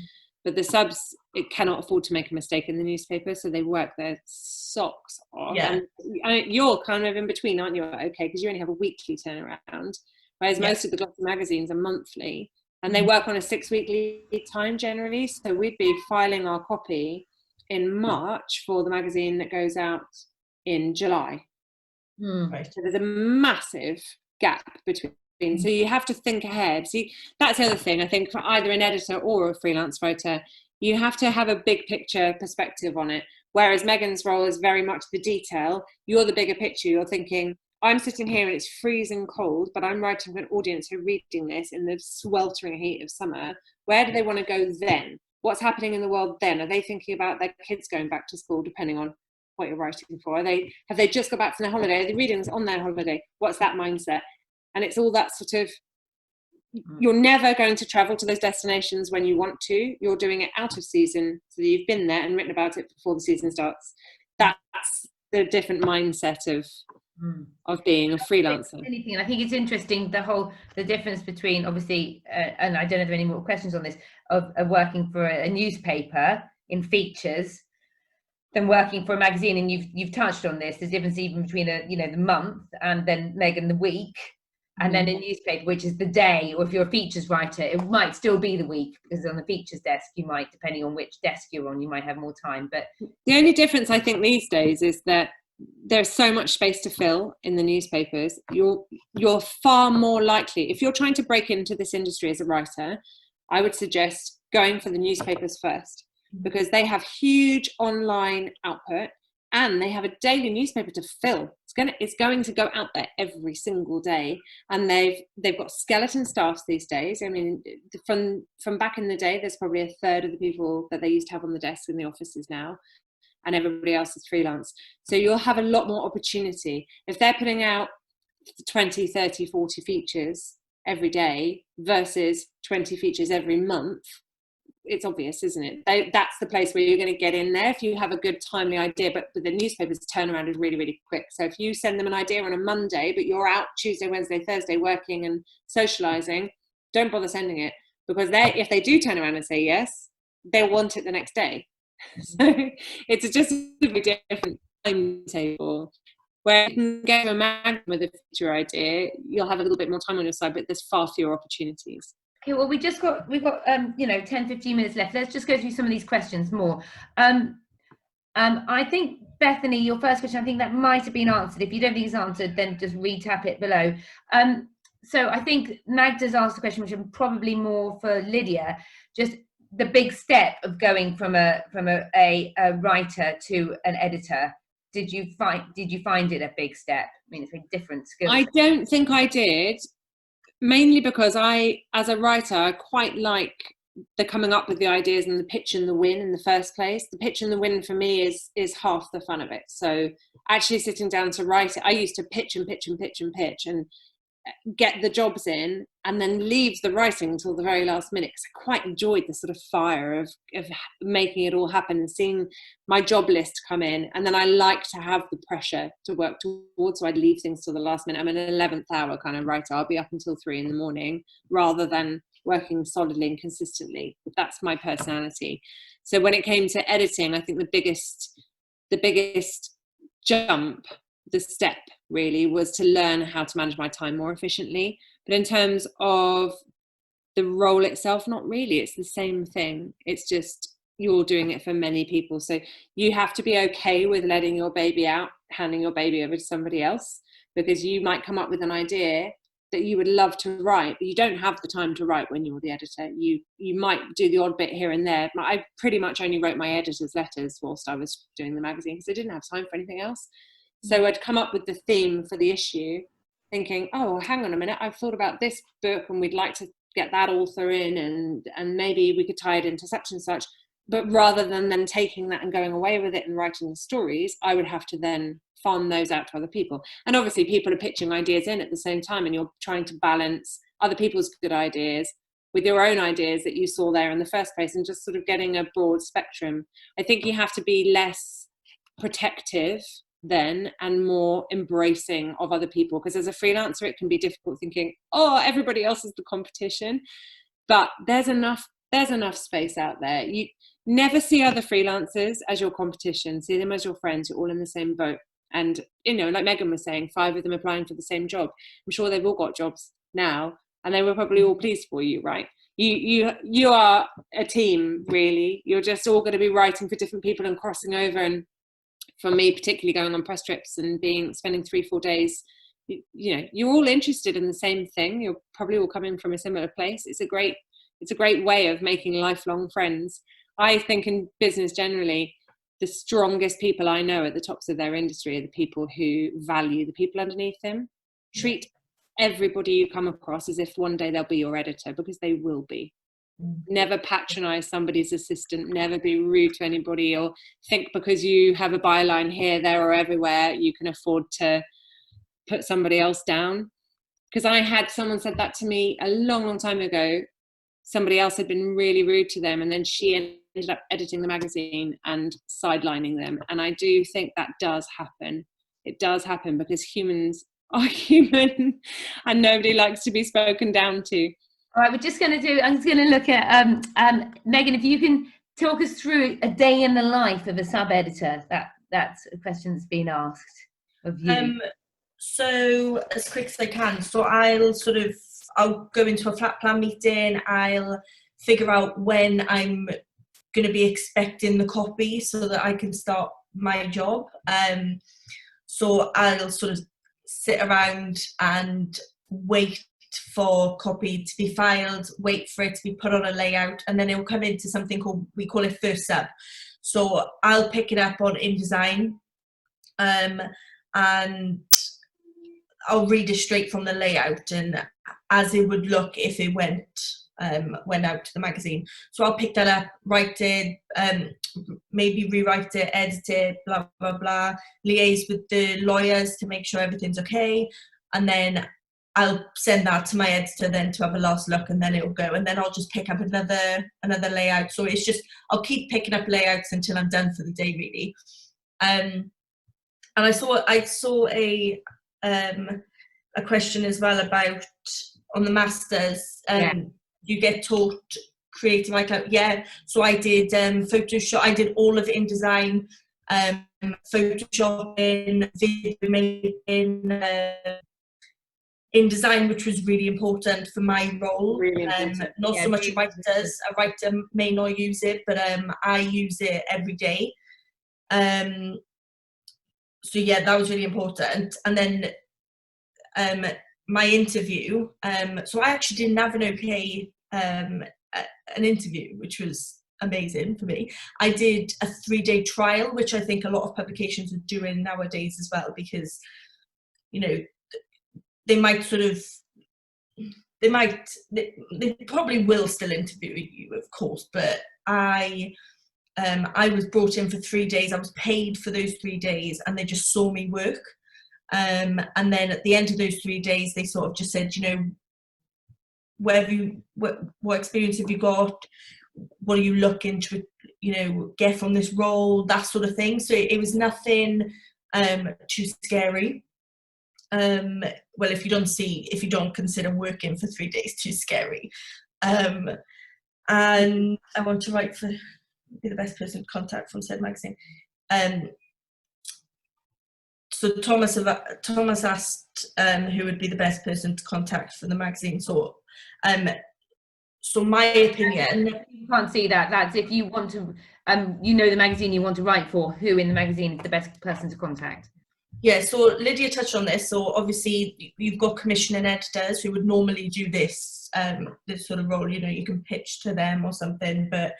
But the subs, it cannot afford to make a mistake in the newspaper, so they work their socks off. Yeah. And you're kind of in between, aren't you? Okay, because you only have a weekly turnaround, whereas most of the glossy magazines are monthly, and they work on a 6-week lead time generally. So we'd be filing our copy in March for the magazine that goes out in July. Right. So there's a massive gap between. So you have to think ahead. See, that's the other thing, I think, for either an editor or a freelance writer, you have to have a big picture perspective on it. Whereas Megan's role is very much the detail. You're the bigger picture. You're thinking, I'm sitting here and it's freezing cold, but I'm writing for an audience who are reading this in the sweltering heat of summer. Where do they want to go then? What's happening in the world then? Are they thinking about their kids going back to school, depending on what you're writing for? Have they just got back from their holiday? Are they reading on their holiday? What's that mindset? And it's all that sort of, you're never going to travel to those destinations when you want to. You're doing it out of season, so that you've been there and written about it before the season starts. That's the different mindset of being a freelancer. Anything. I think it's interesting, the difference between, obviously, and I don't know if there are any more questions on this, of working for a newspaper in features than working for a magazine. And you've touched on this. There's difference even between the month, and then Megan, the week, and then a newspaper, which is the day. Or if you're a features writer, it might still be the week, because on the features desk, you might, depending on which desk you're on, you might have more time. But the only difference I think these days is that there's so much space to fill in the newspapers. You're far more likely, if you're trying to break into this industry as a writer, I would suggest going for the newspapers first, because they have huge online output and they have a daily newspaper to fill. It's going to go out there every single day, and they've got skeleton staffs these days. I mean, from back in the day, there's probably a third of the people that they used to have on the desk in the offices now, and everybody else is freelance. So you'll have a lot more opportunity. If they're putting out 20, 30, 40 features every day versus 20 features every month, it's obvious, isn't it? That's the place where you're going to get in there if you have a good timely idea. But the newspapers turnaround is really, really quick. So if you send them an idea on a Monday, but you're out Tuesday, Wednesday, Thursday working and socializing, don't bother sending it, because if they do turn around and say yes, they'll want it the next day. So it's just a very different timetable. Where you can get a magazine with a feature idea, you'll have a little bit more time on your side, but there's far fewer opportunities. Okay, well, we've got 10, 15 minutes left. Let's just go through some of these questions more. I think, Bethany, your first question, I think that might have been answered. If you don't think it's answered, then just re-tap it below. So I think Magda's asked a question, which is probably more for Lydia, just the big step of going from a writer to an editor. Did you find it a big step? I mean, it's a different skill. I don't think I did. Mainly because as a writer, I quite like the coming up with the ideas and the pitch and the win in the first place. The pitch and the win for me is half the fun of it. So actually sitting down to write it, I used to pitch and get the jobs in and then leave the writing until the very last minute, because I quite enjoyed the sort of fire of making it all happen and seeing my job list come in. And then I like to have the pressure to work towards, so I'd leave things till the last minute. I'm an 11th hour kind of writer. I'll be up until 3 a.m, rather than working solidly and consistently. That's my personality. So when it came to editing, I think the biggest jump, the step really, was to learn how to manage my time more efficiently. But in terms of the role itself, not really. It's the same thing. It's just you're doing it for many people. So you have to be okay with letting your baby out, handing your baby over to somebody else, because you might come up with an idea that you would love to write, but you don't have the time to write when you're the editor. You might do the odd bit here and there. I pretty much only wrote my editor's letters whilst I was doing the magazine, because I didn't have time for anything else. So I'd come up with the theme for the issue, thinking, oh, hang on a minute, I've thought about this book and we'd like to get that author in, and maybe we could tie it into such and such. But rather than then taking that and going away with it and writing the stories, I would have to then farm those out to other people. And obviously people are pitching ideas in at the same time, and you're trying to balance other people's good ideas with your own ideas that you saw there in the first place, and just sort of getting a broad spectrum. I think you have to be less protective then and more embracing of other people, because as a freelancer it can be difficult thinking, oh, everybody else is the competition. But there's enough space out there. You never see other freelancers as your competition. See them as your friends. You're all in the same boat. And like Megan was saying, 5 of them applying for the same job. I'm sure they've all got jobs now, and they were probably all pleased for you, right? You are a team, really. You're just all going to be writing for different people and crossing over and for me, particularly going on press trips and spending 3-4 days, you know, you're all interested in the same thing. You're probably all coming from a similar place. It's a great way of making lifelong friends. I think in business generally, the strongest people I know at the tops of their industry are the people who value the people underneath them. Treat everybody you come across as if one day they'll be your editor, because they will be. Never patronize somebody's assistant, never be rude to anybody, or think because you have a byline here, there, or everywhere, you can afford to put somebody else down. Because I had someone said that to me a long time ago. Somebody else had been really rude to them, and then she ended up editing the magazine and sidelining them. And I do think that does happen. It does happen because humans are human and nobody likes to be spoken down to. All right, I'm just going to look at, Megan, if you can talk us through a day in the life of a sub-editor. That's a question that's been asked of you. So as quick as I can. So I'll go into a flat plan meeting. I'll figure out when I'm going to be expecting the copy so that I can start my job. So I'll sort of sit around and wait for copy to be filed, wait for it to be put on a layout, and then it will come into something called, we call it first sub. So I'll pick it up on InDesign, and I'll read it straight from the layout and as it would look if it went out to the magazine. So I'll pick that up, write it, maybe rewrite it, edit it, blah, blah, blah, liaise with the lawyers to make sure everything's okay. And then I'll send that to my editor then to have a last look, and then it'll go. And then I'll just pick up another layout. So it's just, I'll keep picking up layouts until I'm done for the day, really. And I saw a question as well about on the masters. You get taught creative iCloud. Yeah, so I did Photoshop. I did all of InDesign, Photoshopping, video making, InDesign, which was really important for my role. Really not so much writers. A writer may not use it, but I use it every day. So yeah, that was really important. And then my interview, so I actually didn't have an interview, which was amazing for me. I did a 3-day trial, which I think a lot of publications are doing nowadays as well, because, you know, they probably will still interview you, of course, but I was brought in for 3 days. I was paid for those 3 days, and they just saw me work. And then at the end of those 3 days, they sort of just said, you know, what experience have you got? What are you looking to, you know, get from this role? That sort of thing. So it was nothing too scary. Well, if you don't consider working for 3 days too scary. And I want to be the best person to contact from said magazine. So Thomas asked who would be the best person to contact for the magazine. So my opinion. You can't see that. That's if you want to, you know, the magazine you want to write for, who in the magazine is the best person to contact. Yeah, so Lydia touched on this. So obviously you've got commissioning editors who would normally do this sort of role. You know, you can pitch to them or something, but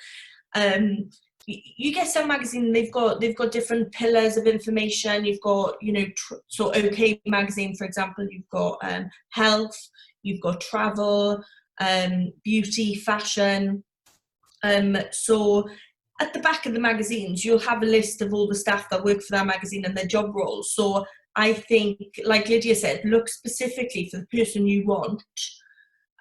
you get some magazine, they've got different pillars of information. You've got, you know, so OK magazine, for example, you've got health, you've got travel, beauty, fashion. So at the back of the magazines, you'll have a list of all the staff that work for that magazine and their job roles. So I think, like Lydia said, look specifically for the person you want.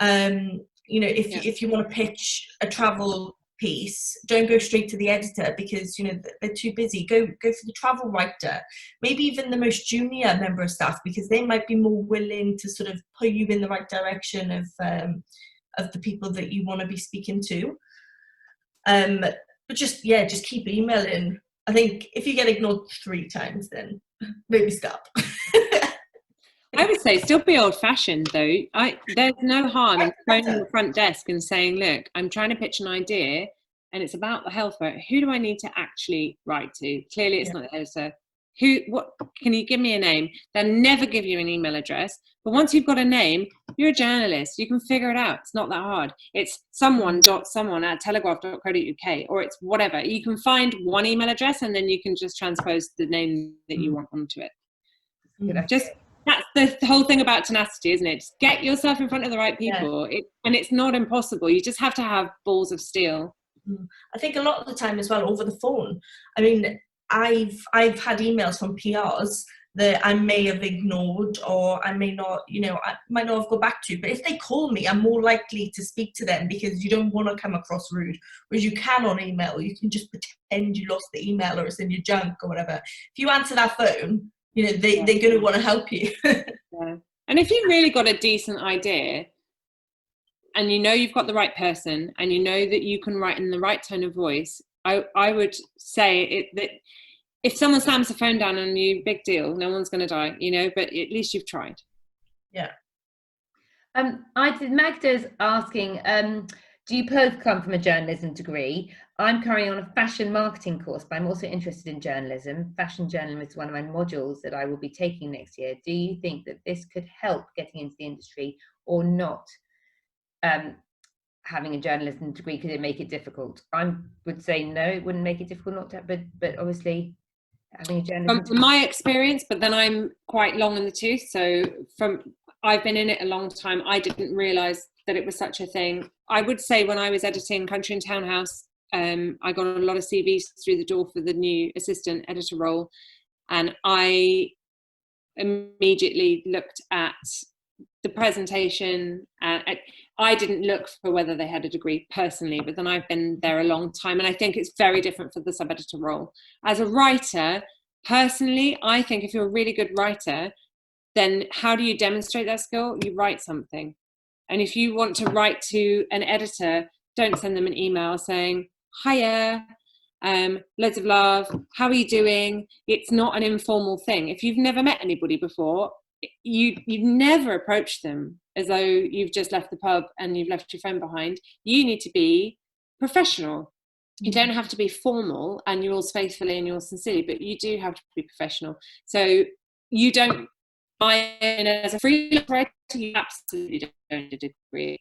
You know, if you want to pitch a travel piece, don't go straight to the editor because, you know, they're too busy. Go for the travel writer, maybe even the most junior member of staff, because they might be more willing to sort of put you in the right direction of the people that you want to be speaking to. But just keep emailing. I think if you get ignored 3 times, then maybe stop. I would say still be old-fashioned, though. There's no harm in phoning the front desk and saying, look, I'm trying to pitch an idea and it's about the health fair. Who do I need to actually write to? Clearly it's not the editor. what can you give me a name? They'll never give you an email address. But once you've got a name, you're a journalist. You can figure it out. It's not that hard. It's someone.someone@telegraph.co.uk, or it's whatever. You can find one email address and then you can just transpose the name that you want onto it. Just that's the whole thing about tenacity, isn't it? Just get yourself in front of the right people. And it's not impossible. You just have to have balls of steel. I think a lot of the time as well, over the phone. I mean, I've had emails from PRs that I may have ignored, or I may not, I might not have go back to. But if they call me, I'm more likely to speak to them, because you don't want to come across rude. Whereas you can on email, you can just pretend you lost the email or it's in your junk or whatever. If you answer that phone, they're going to want to help you. Yeah. And if you've really got a decent idea, and you've got the right person, and that you can write in the right tone of voice, I would say that if someone slams the phone down on you, big deal, no one's going to die, but at least you've tried. Yeah. Magda's asking, do you both come from a journalism degree? I'm currently on a fashion marketing course, but I'm also interested in journalism. Fashion journalism is one of my modules that I will be taking next year. Do you think that this could help getting into the industry or not? Having a journalism degree, could it make it difficult? I would say no, it wouldn't make it difficult not to, but obviously having a journalism from my experience, but then I'm quite long in the tooth, so I've been in it a long time. I didn't realise that it was such a thing. I would say when I was editing Country and Townhouse, I got a lot of CVs through the door for the new assistant editor role, and I immediately looked at the presentation. I didn't look for whether they had a degree personally, but then I've been there a long time, and I think it's very different for the sub-editor role. As a writer, personally, I think if you're a really good writer, then how do you demonstrate that skill? You write something. And if you want to write to an editor, don't send them an email saying, hiya, loads of love, how are you doing? It's not an informal thing. If you've never met anybody before, you never approach them as though you've just left the pub and you've left your phone behind. You need to be professional. You don't have to be formal and yours faithfully and yours sincerely, but you do have to be professional. So you don't buy in as a freelance writer, you absolutely don't need a degree.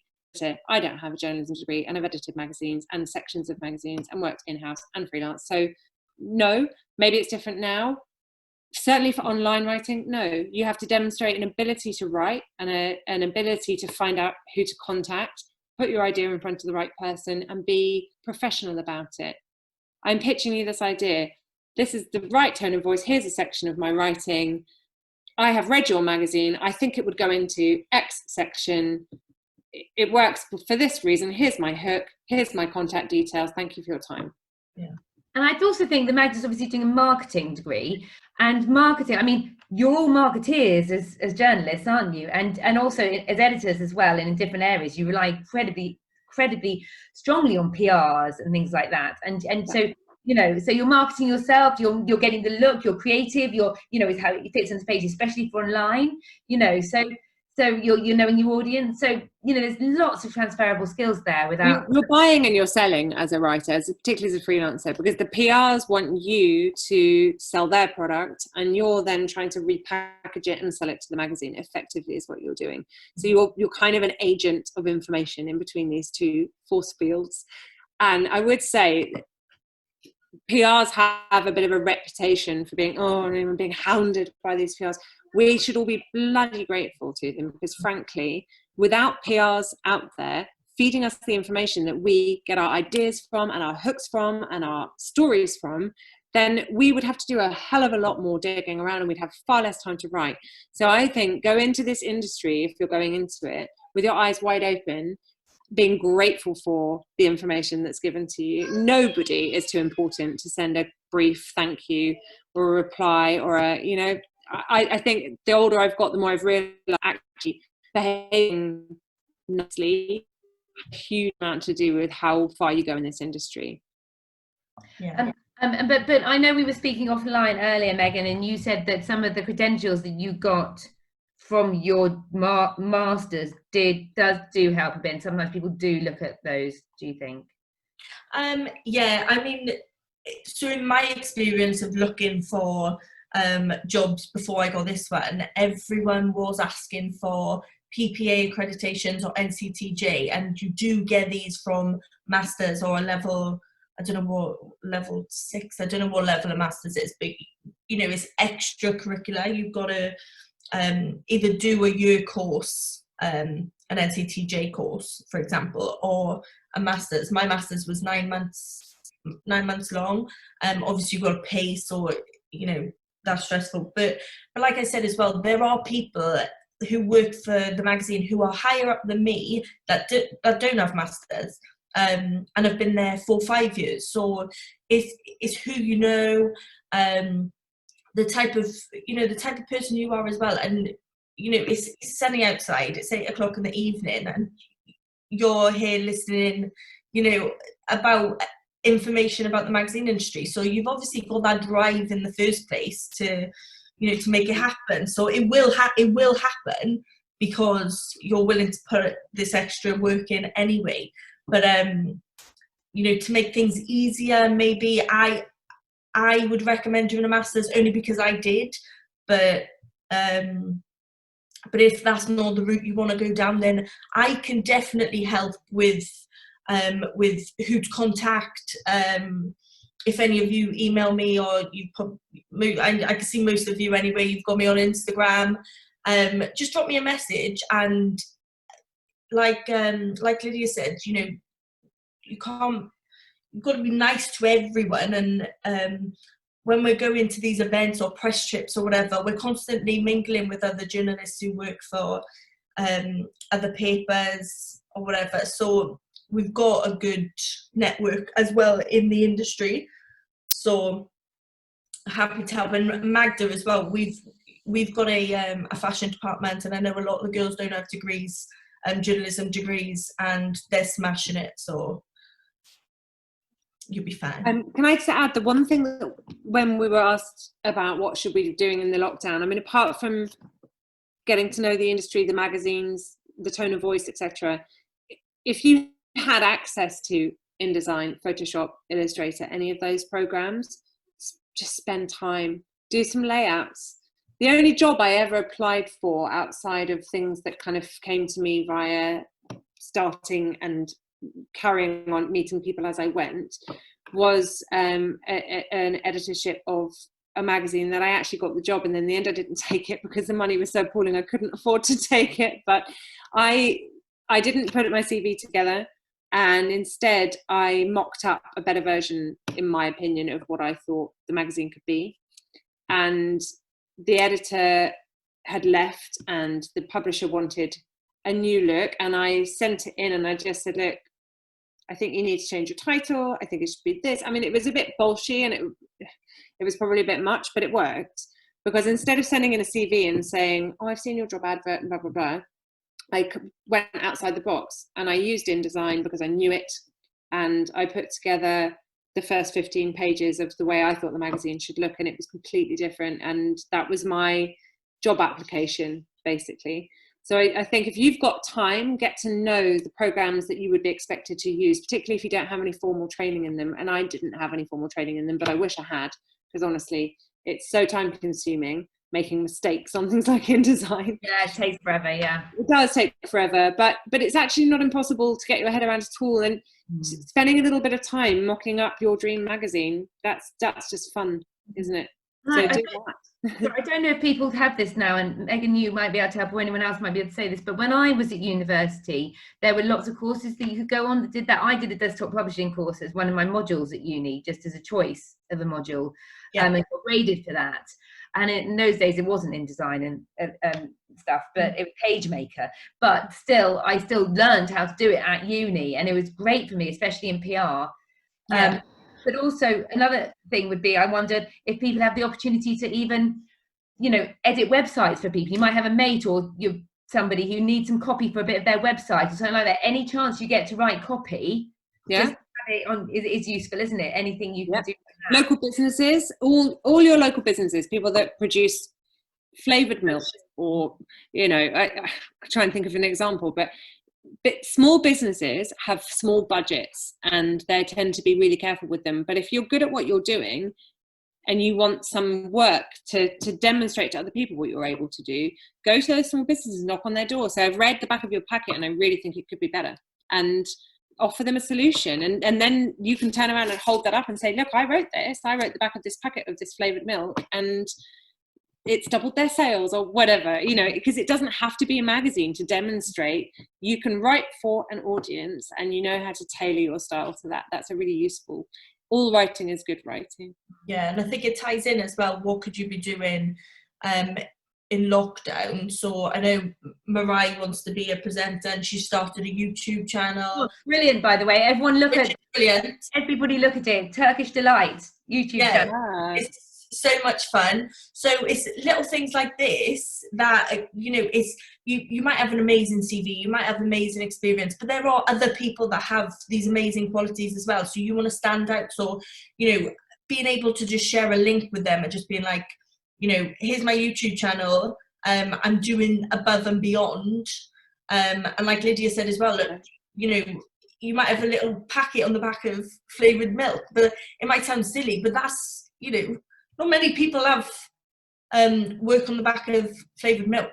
I don't have a journalism degree, and I've edited magazines and sections of magazines and worked in-house and freelance. So no, maybe it's different now. Certainly for online writing, no. You have to demonstrate an ability to write and an ability to find out who to contact, put your idea in front of the right person, and be professional about it. I'm pitching you this idea. This is the right tone of voice. Here's a section of my writing. I have read your magazine. I think it would go into X section. It works for this reason. Here's my hook. Here's my contact details. Thank you for your time. Yeah. And I also think the Magda's obviously doing a marketing degree, and marketing, I mean, you're all marketeers as journalists, aren't you? And also as editors as well, in different areas, you rely incredibly strongly on PRs and things like that. And so, so you're marketing yourself, you're getting the look, you're creative, is how it fits on the page, especially for online, so you're knowing your audience. So, there's lots of transferable skills there without... You're buying and you're selling as a writer, particularly as a freelancer, because the PRs want you to sell their product and you're then trying to repackage it and sell it to the magazine, effectively is what you're doing. So you're kind of an agent of information in between these two force fields. And I would say PRs have a bit of a reputation for being, I'm being hounded by these PRs. We should all be bloody grateful to them, because frankly, without PRs out there feeding us the information that we get our ideas from and our hooks from and our stories from, then we would have to do a hell of a lot more digging around and we'd have far less time to write. So I think go into this industry, if you're going into it, with your eyes wide open, being grateful for the information that's given to you. Nobody is too important to send a brief thank you or a reply or I think the older I've got, the more I've realised actually behaving nicely has a huge amount to do with how far you go in this industry. Yeah. But I know we were speaking offline earlier, Megan, and you said that some of the credentials that you got from your masters do help a bit. And sometimes people do look at those. Do you think? Yeah, I mean, so in my experience of looking for jobs before I got this one, everyone was asking for PPA accreditations or NCTJ, and you do get these from masters or a level, I don't know what, level 6, I don't know what level a masters is, but you know, it's extracurricular. You've got to either do a year course, an NCTJ course, for example, or a masters. My masters was 9 months long. Obviously you've got to pay, so you know that's stressful. But like I said as well, there are people who work for the magazine who are higher up than me that don't have masters, and have been there for 5 years. So it's who you know, the type of person you are as well. And you know, it's sunny outside, it's 8 o'clock in the evening, and you're here listening, you know, about information about the magazine industry. So you've obviously got that drive in the first place to, you know, to make it happen. So it will happen because you're willing to put this extra work in anyway. But you know, to make things easier, maybe I would recommend doing a master's, only because I did. But if that's not the route you want to go down, then I can definitely help with who to contact. If any of you email me, or I can see most of you anyway, you've got me on Instagram, just drop me a message. And like Lydia said, you know, you've got to be nice to everyone. And when we're going to these events or press trips or whatever, we're constantly mingling with other journalists who work for other papers or whatever. So we've got a good network as well in the industry. So happy to help. And Magda as well, we've got a fashion department, and I know a lot of the girls don't have degrees, journalism degrees, and they're smashing it. So you'll be fine. Can I just add the one thing that when we were asked about what should we be doing in the lockdown, I mean, apart from getting to know the industry, the magazines, the tone of voice, etc., if you had access to InDesign, Photoshop, Illustrator, any of those programs, just spend time, do some layouts. The only job I ever applied for outside of things that kind of came to me via starting and carrying on meeting people as I went was an editorship of a magazine that I actually got the job, and then in the end I didn't take it because the money was so appalling I couldn't afford to take it. But I didn't put my CV together, and instead I mocked up a better version, in my opinion, of what I thought the magazine could be. And the editor had left and the publisher wanted a new look, and I sent it in and I just said, look, I think you need to change your title. I think it should be this. I mean, it was a bit bullshit, and it was probably a bit much, but it worked. Because instead of sending in a CV and saying, oh, I've seen your job advert and blah, blah, blah, I went outside the box and I used InDesign because I knew it. And I put together the first 15 pages of the way I thought the magazine should look, and it was completely different. And that was my job application, basically. So I think if you've got time, get to know the programs that you would be expected to use, particularly if you don't have any formal training in them. And I didn't have any formal training in them, but I wish I had, because honestly, it's so time consuming making mistakes on things like InDesign. Yeah, it takes forever, yeah. It does take forever, but it's actually not impossible to get your head around at all. And spending a little bit of time mocking up your dream magazine, that's just fun, isn't it? So do that. I don't know if people have this now, and Megan, you might be able to help, or anyone else might be able to say this, but when I was at university, there were lots of courses that you could go on that did that. I did a desktop publishing course as one of my modules at uni, just as a choice of a module, and got graded for that. And in those days, it wasn't InDesign and stuff, but it was PageMaker. But still, I still learned how to do it at uni, and it was great for me, especially in PR. But also another thing would be, I wondered if people have the opportunity to even, you know, edit websites for people. You might have a mate or somebody who needs some copy for a bit of their website or something like that. Any chance you get to write copy, just have it on is useful, isn't it? Anything you can do. Local businesses, all your local businesses, people that produce flavoured milk, or, you know, I try and think of an example, but small businesses have small budgets and they tend to be really careful with them. But if you're good at what you're doing, and you want some work to demonstrate to other people what you're able to do, go to those small businesses, knock on their door. So I've read the back of your packet and I really think it could be better, and offer them a solution. And then you can turn around and hold that up and say, look, I wrote the back of this packet of this flavoured milk and it's doubled their sales, or whatever, you know, because it doesn't have to be a magazine to demonstrate. You can write for an audience and you know how to tailor your style to that. That's a really useful. All writing is good writing. Yeah, and I think it ties in as well. What could you be doing in lockdown? So I know Mariah wants to be a presenter and she started a YouTube channel. Oh, brilliant, by the way. Everyone look at brilliant. Everybody look at it. Turkish Delight YouTube channel. It's so much fun. So it's little things like this that, you know, it's you might have an amazing CV, you might have amazing experience, but there are other people that have these amazing qualities as well. So you want to stand out. So, you know, being able to just share a link with them and just being like, you know, here's my YouTube channel. I'm doing above and beyond. And like Lydia said as well, look, you know, you might have a little packet on the back of flavoured milk, but it might sound silly, but that's, you know, not many people have work on the back of flavoured milk.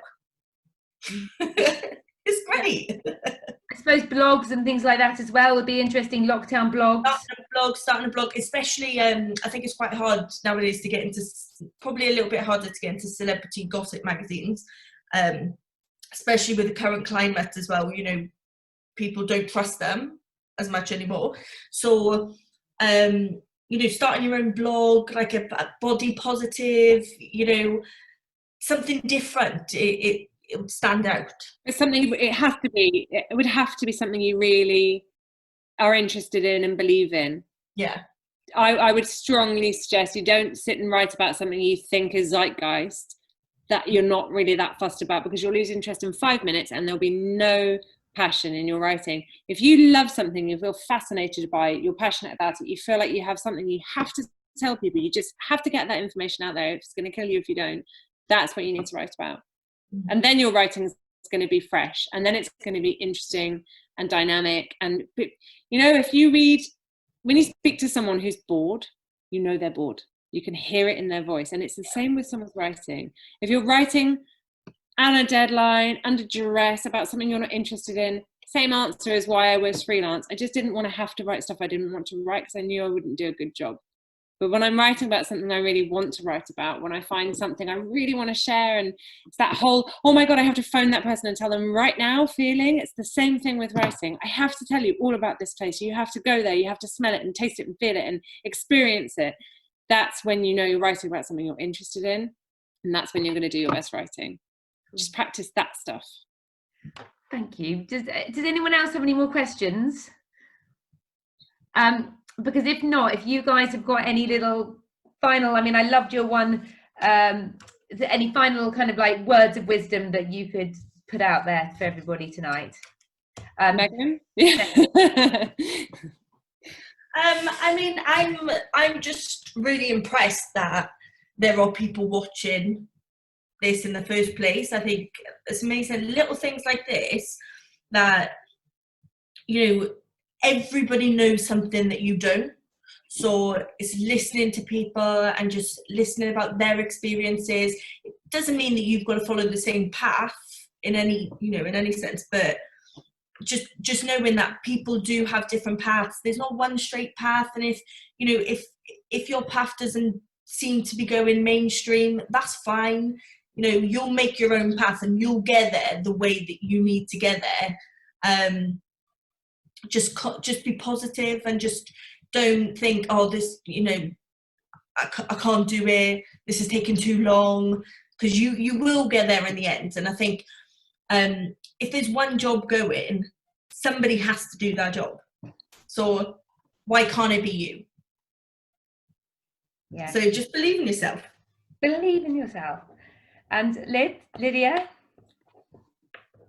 It's great. I suppose blogs and things like that as well would be interesting. Lockdown blogs. Starting a blog, especially. I think it's quite hard nowadays to get into. Probably a little bit harder to get into celebrity gossip magazines, especially with the current climate as well. You know, people don't trust them as much anymore. So, you know, starting your own blog, like a body positive, you know, something different. It would stand out. It's something. It would have to be something you really are interested in and believe in. Yeah. I would strongly suggest you don't sit and write about something you think is zeitgeist that you're not really that fussed about, because you'll lose interest in 5 minutes and there'll be no passion in your writing. If you love something, you feel fascinated by it, you're passionate about it, you feel like you have something you have to tell people, you just have to get that information out there. If it's going to kill you if you don't, that's what you need to write about. And then your writing is going to be fresh, and then it's going to be interesting and dynamic. And, you know, when you speak to someone who's bored, you know they're bored. You can hear it in their voice. And it's the same with someone's writing. If you're writing on a deadline, under duress, about something you're not interested in, same answer as why I was freelance. I just didn't want to have to write stuff I didn't want to write because I knew I wouldn't do a good job. But when I'm writing about something I really want to write about, when I find something I really want to share, and it's that whole, oh my God, I have to phone that person and tell them right now feeling, it's the same thing with writing. I have to tell you all about this place. You have to go there. You have to smell it and taste it and feel it and experience it. That's when you know you're writing about something you're interested in. And that's when you're going to do your best writing. Just practice that stuff. Thank you. Does anyone else have any more questions? Because if not, if you guys have got any little final, I mean, I loved your one, any final kind of like words of wisdom that you could put out there for everybody tonight? Megan? I mean, I'm just really impressed that there are people watching this in the first place. I think it's amazing, little things like this that, you know, everybody knows something that you don't. So it's listening to people and just listening about their experiences. It doesn't mean that you've got to follow the same path in any, you know, in any sense, but just knowing that people do have different paths. There's not one straight path. And if, you know, if your path doesn't seem to be going mainstream, that's fine. You know, you'll make your own path and you'll get there the way that you need to get there. Just be positive and just don't think, oh, this, you know, I can't do it, this is taking too long, because you will get there in the end. And I think if there's one job going, somebody has to do that job. So why can't it be you? Yeah. So just believe in yourself. Believe in yourself. And Lydia?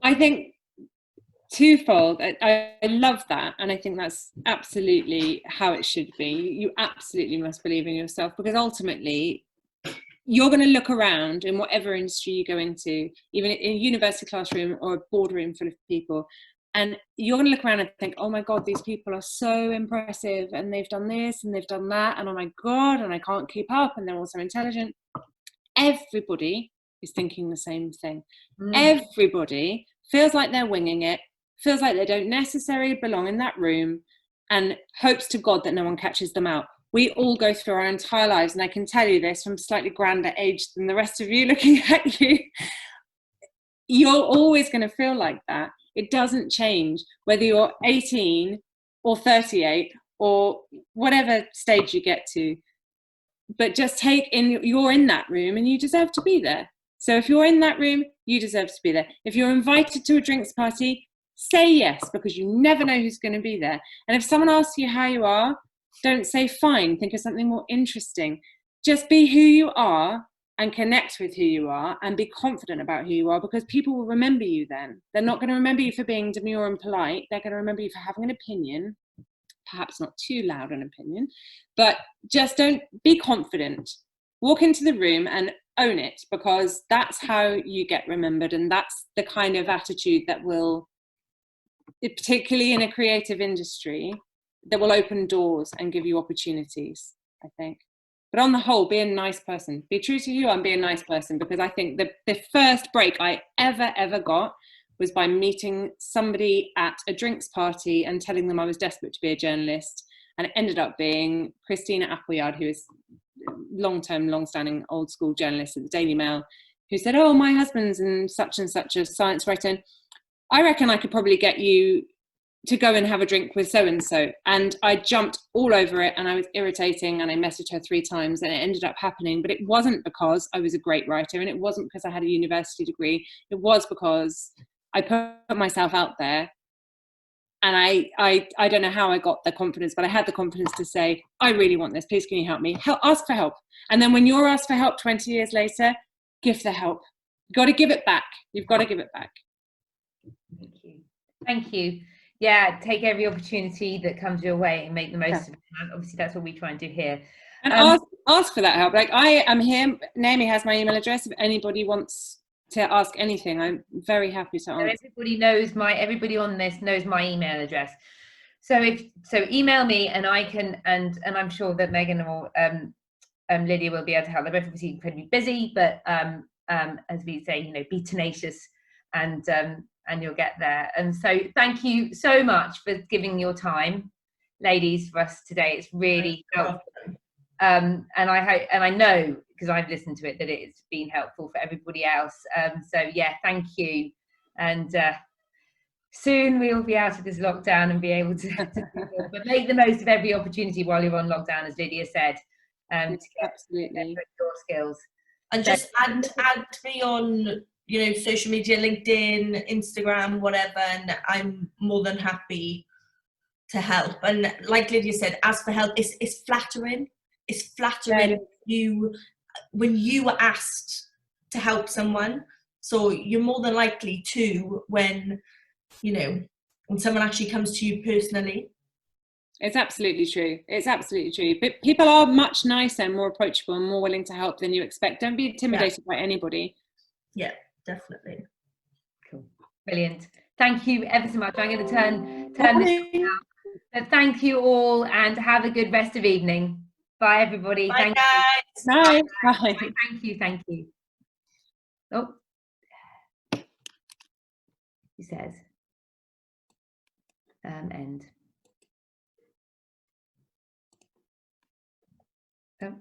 I think twofold. I love that, and I think that's absolutely how it should be. You absolutely must believe in yourself, because ultimately you're going to look around in whatever industry you go into, even in a university classroom or a boardroom full of people, And you're going to look around and think, oh my God, these people are so impressive, and they've done this and they've done that, and oh my God, and I can't keep up, and they're all so intelligent. Everybody is thinking the same thing. Everybody feels like they're winging it, feels like they don't necessarily belong in that room, and hopes to God that no one catches them out. We all go through our entire lives, and I can tell you this from slightly grander age than the rest of you looking at you. You're always going to feel like that. It doesn't change whether you're 18 or 38 or whatever stage you get to. But just you're in that room and you deserve to be there. So if you're in that room, you deserve to be there. If you're invited to a drinks party, say yes, because you never know who's going to be there. And if someone asks you how you are, don't say fine, think of something more interesting. Just be who you are and connect with who you are and be confident about who you are, because people will remember you then. They're not going to remember you for being demure and polite. They're going to remember you for having an opinion, perhaps not too loud an opinion, but just don't be confident. Walk into the room and own it, because that's how you get remembered, and that's the kind of attitude that will, particularly in a creative industry, that will open doors and give you opportunities, I think. But on the whole, be a nice person. Be true to you and be a nice person, because I think the first break I ever got was by meeting somebody at a drinks party and telling them I was desperate to be a journalist. And it ended up being Christina Appleyard, who is long-standing old school journalist at the Daily Mail, who said, oh, my husband's in such and such a science writer, and I reckon I could probably get you to go and have a drink with so-and-so. And I jumped all over it, and I was irritating, and I messaged her 3 times, and it ended up happening. But it wasn't because I was a great writer, and it wasn't because I had a university degree. It was because I put myself out there. And I don't know how I got the confidence, but I had the confidence to say, I really want this. Please, can you help me? Ask for help. And then when you're asked for help 20 years later, give the help. You've got to give it back. You've got to give it back. Thank you. Thank you. Yeah, take every opportunity that comes your way and make the most of it. And obviously, that's what we try and do here. And ask for that help. Like, I am here. Naomi has my email address. If anybody wants to ask anything, I'm very happy to answer. Everybody on this knows my email address. So email me, and I can, and I'm sure that Megan or Lydia will be able to help. They're both obviously incredibly busy, but as we say, be tenacious, and you'll get there. And so thank you so much for giving your time, ladies, for us today. It's really helpful. And I hope, and I know, because I've listened to it, that it's been helpful for everybody else. So yeah, thank you. And soon we'll be out of this lockdown and be able to do more, but make the most of every opportunity while you're on lockdown, as Lydia said, to get absolutely your skills. And just add me on, social media, LinkedIn, Instagram, whatever, and I'm more than happy to help. And like Lydia said, ask for help. It's flattering. It's flattering when you were asked to help someone. So you're more than likely to when someone actually comes to you personally. It's absolutely true. It's absolutely true. But people are much nicer and more approachable and more willing to help than you expect. Don't be intimidated by anybody. Yeah, definitely. Cool. Brilliant. Thank you ever so much. I'm going to turn this now. But thank you all, and have a good rest of evening. Bye, everybody. Bye, guys. Bye. Bye. Thank you. Oh, he says, end. Oh.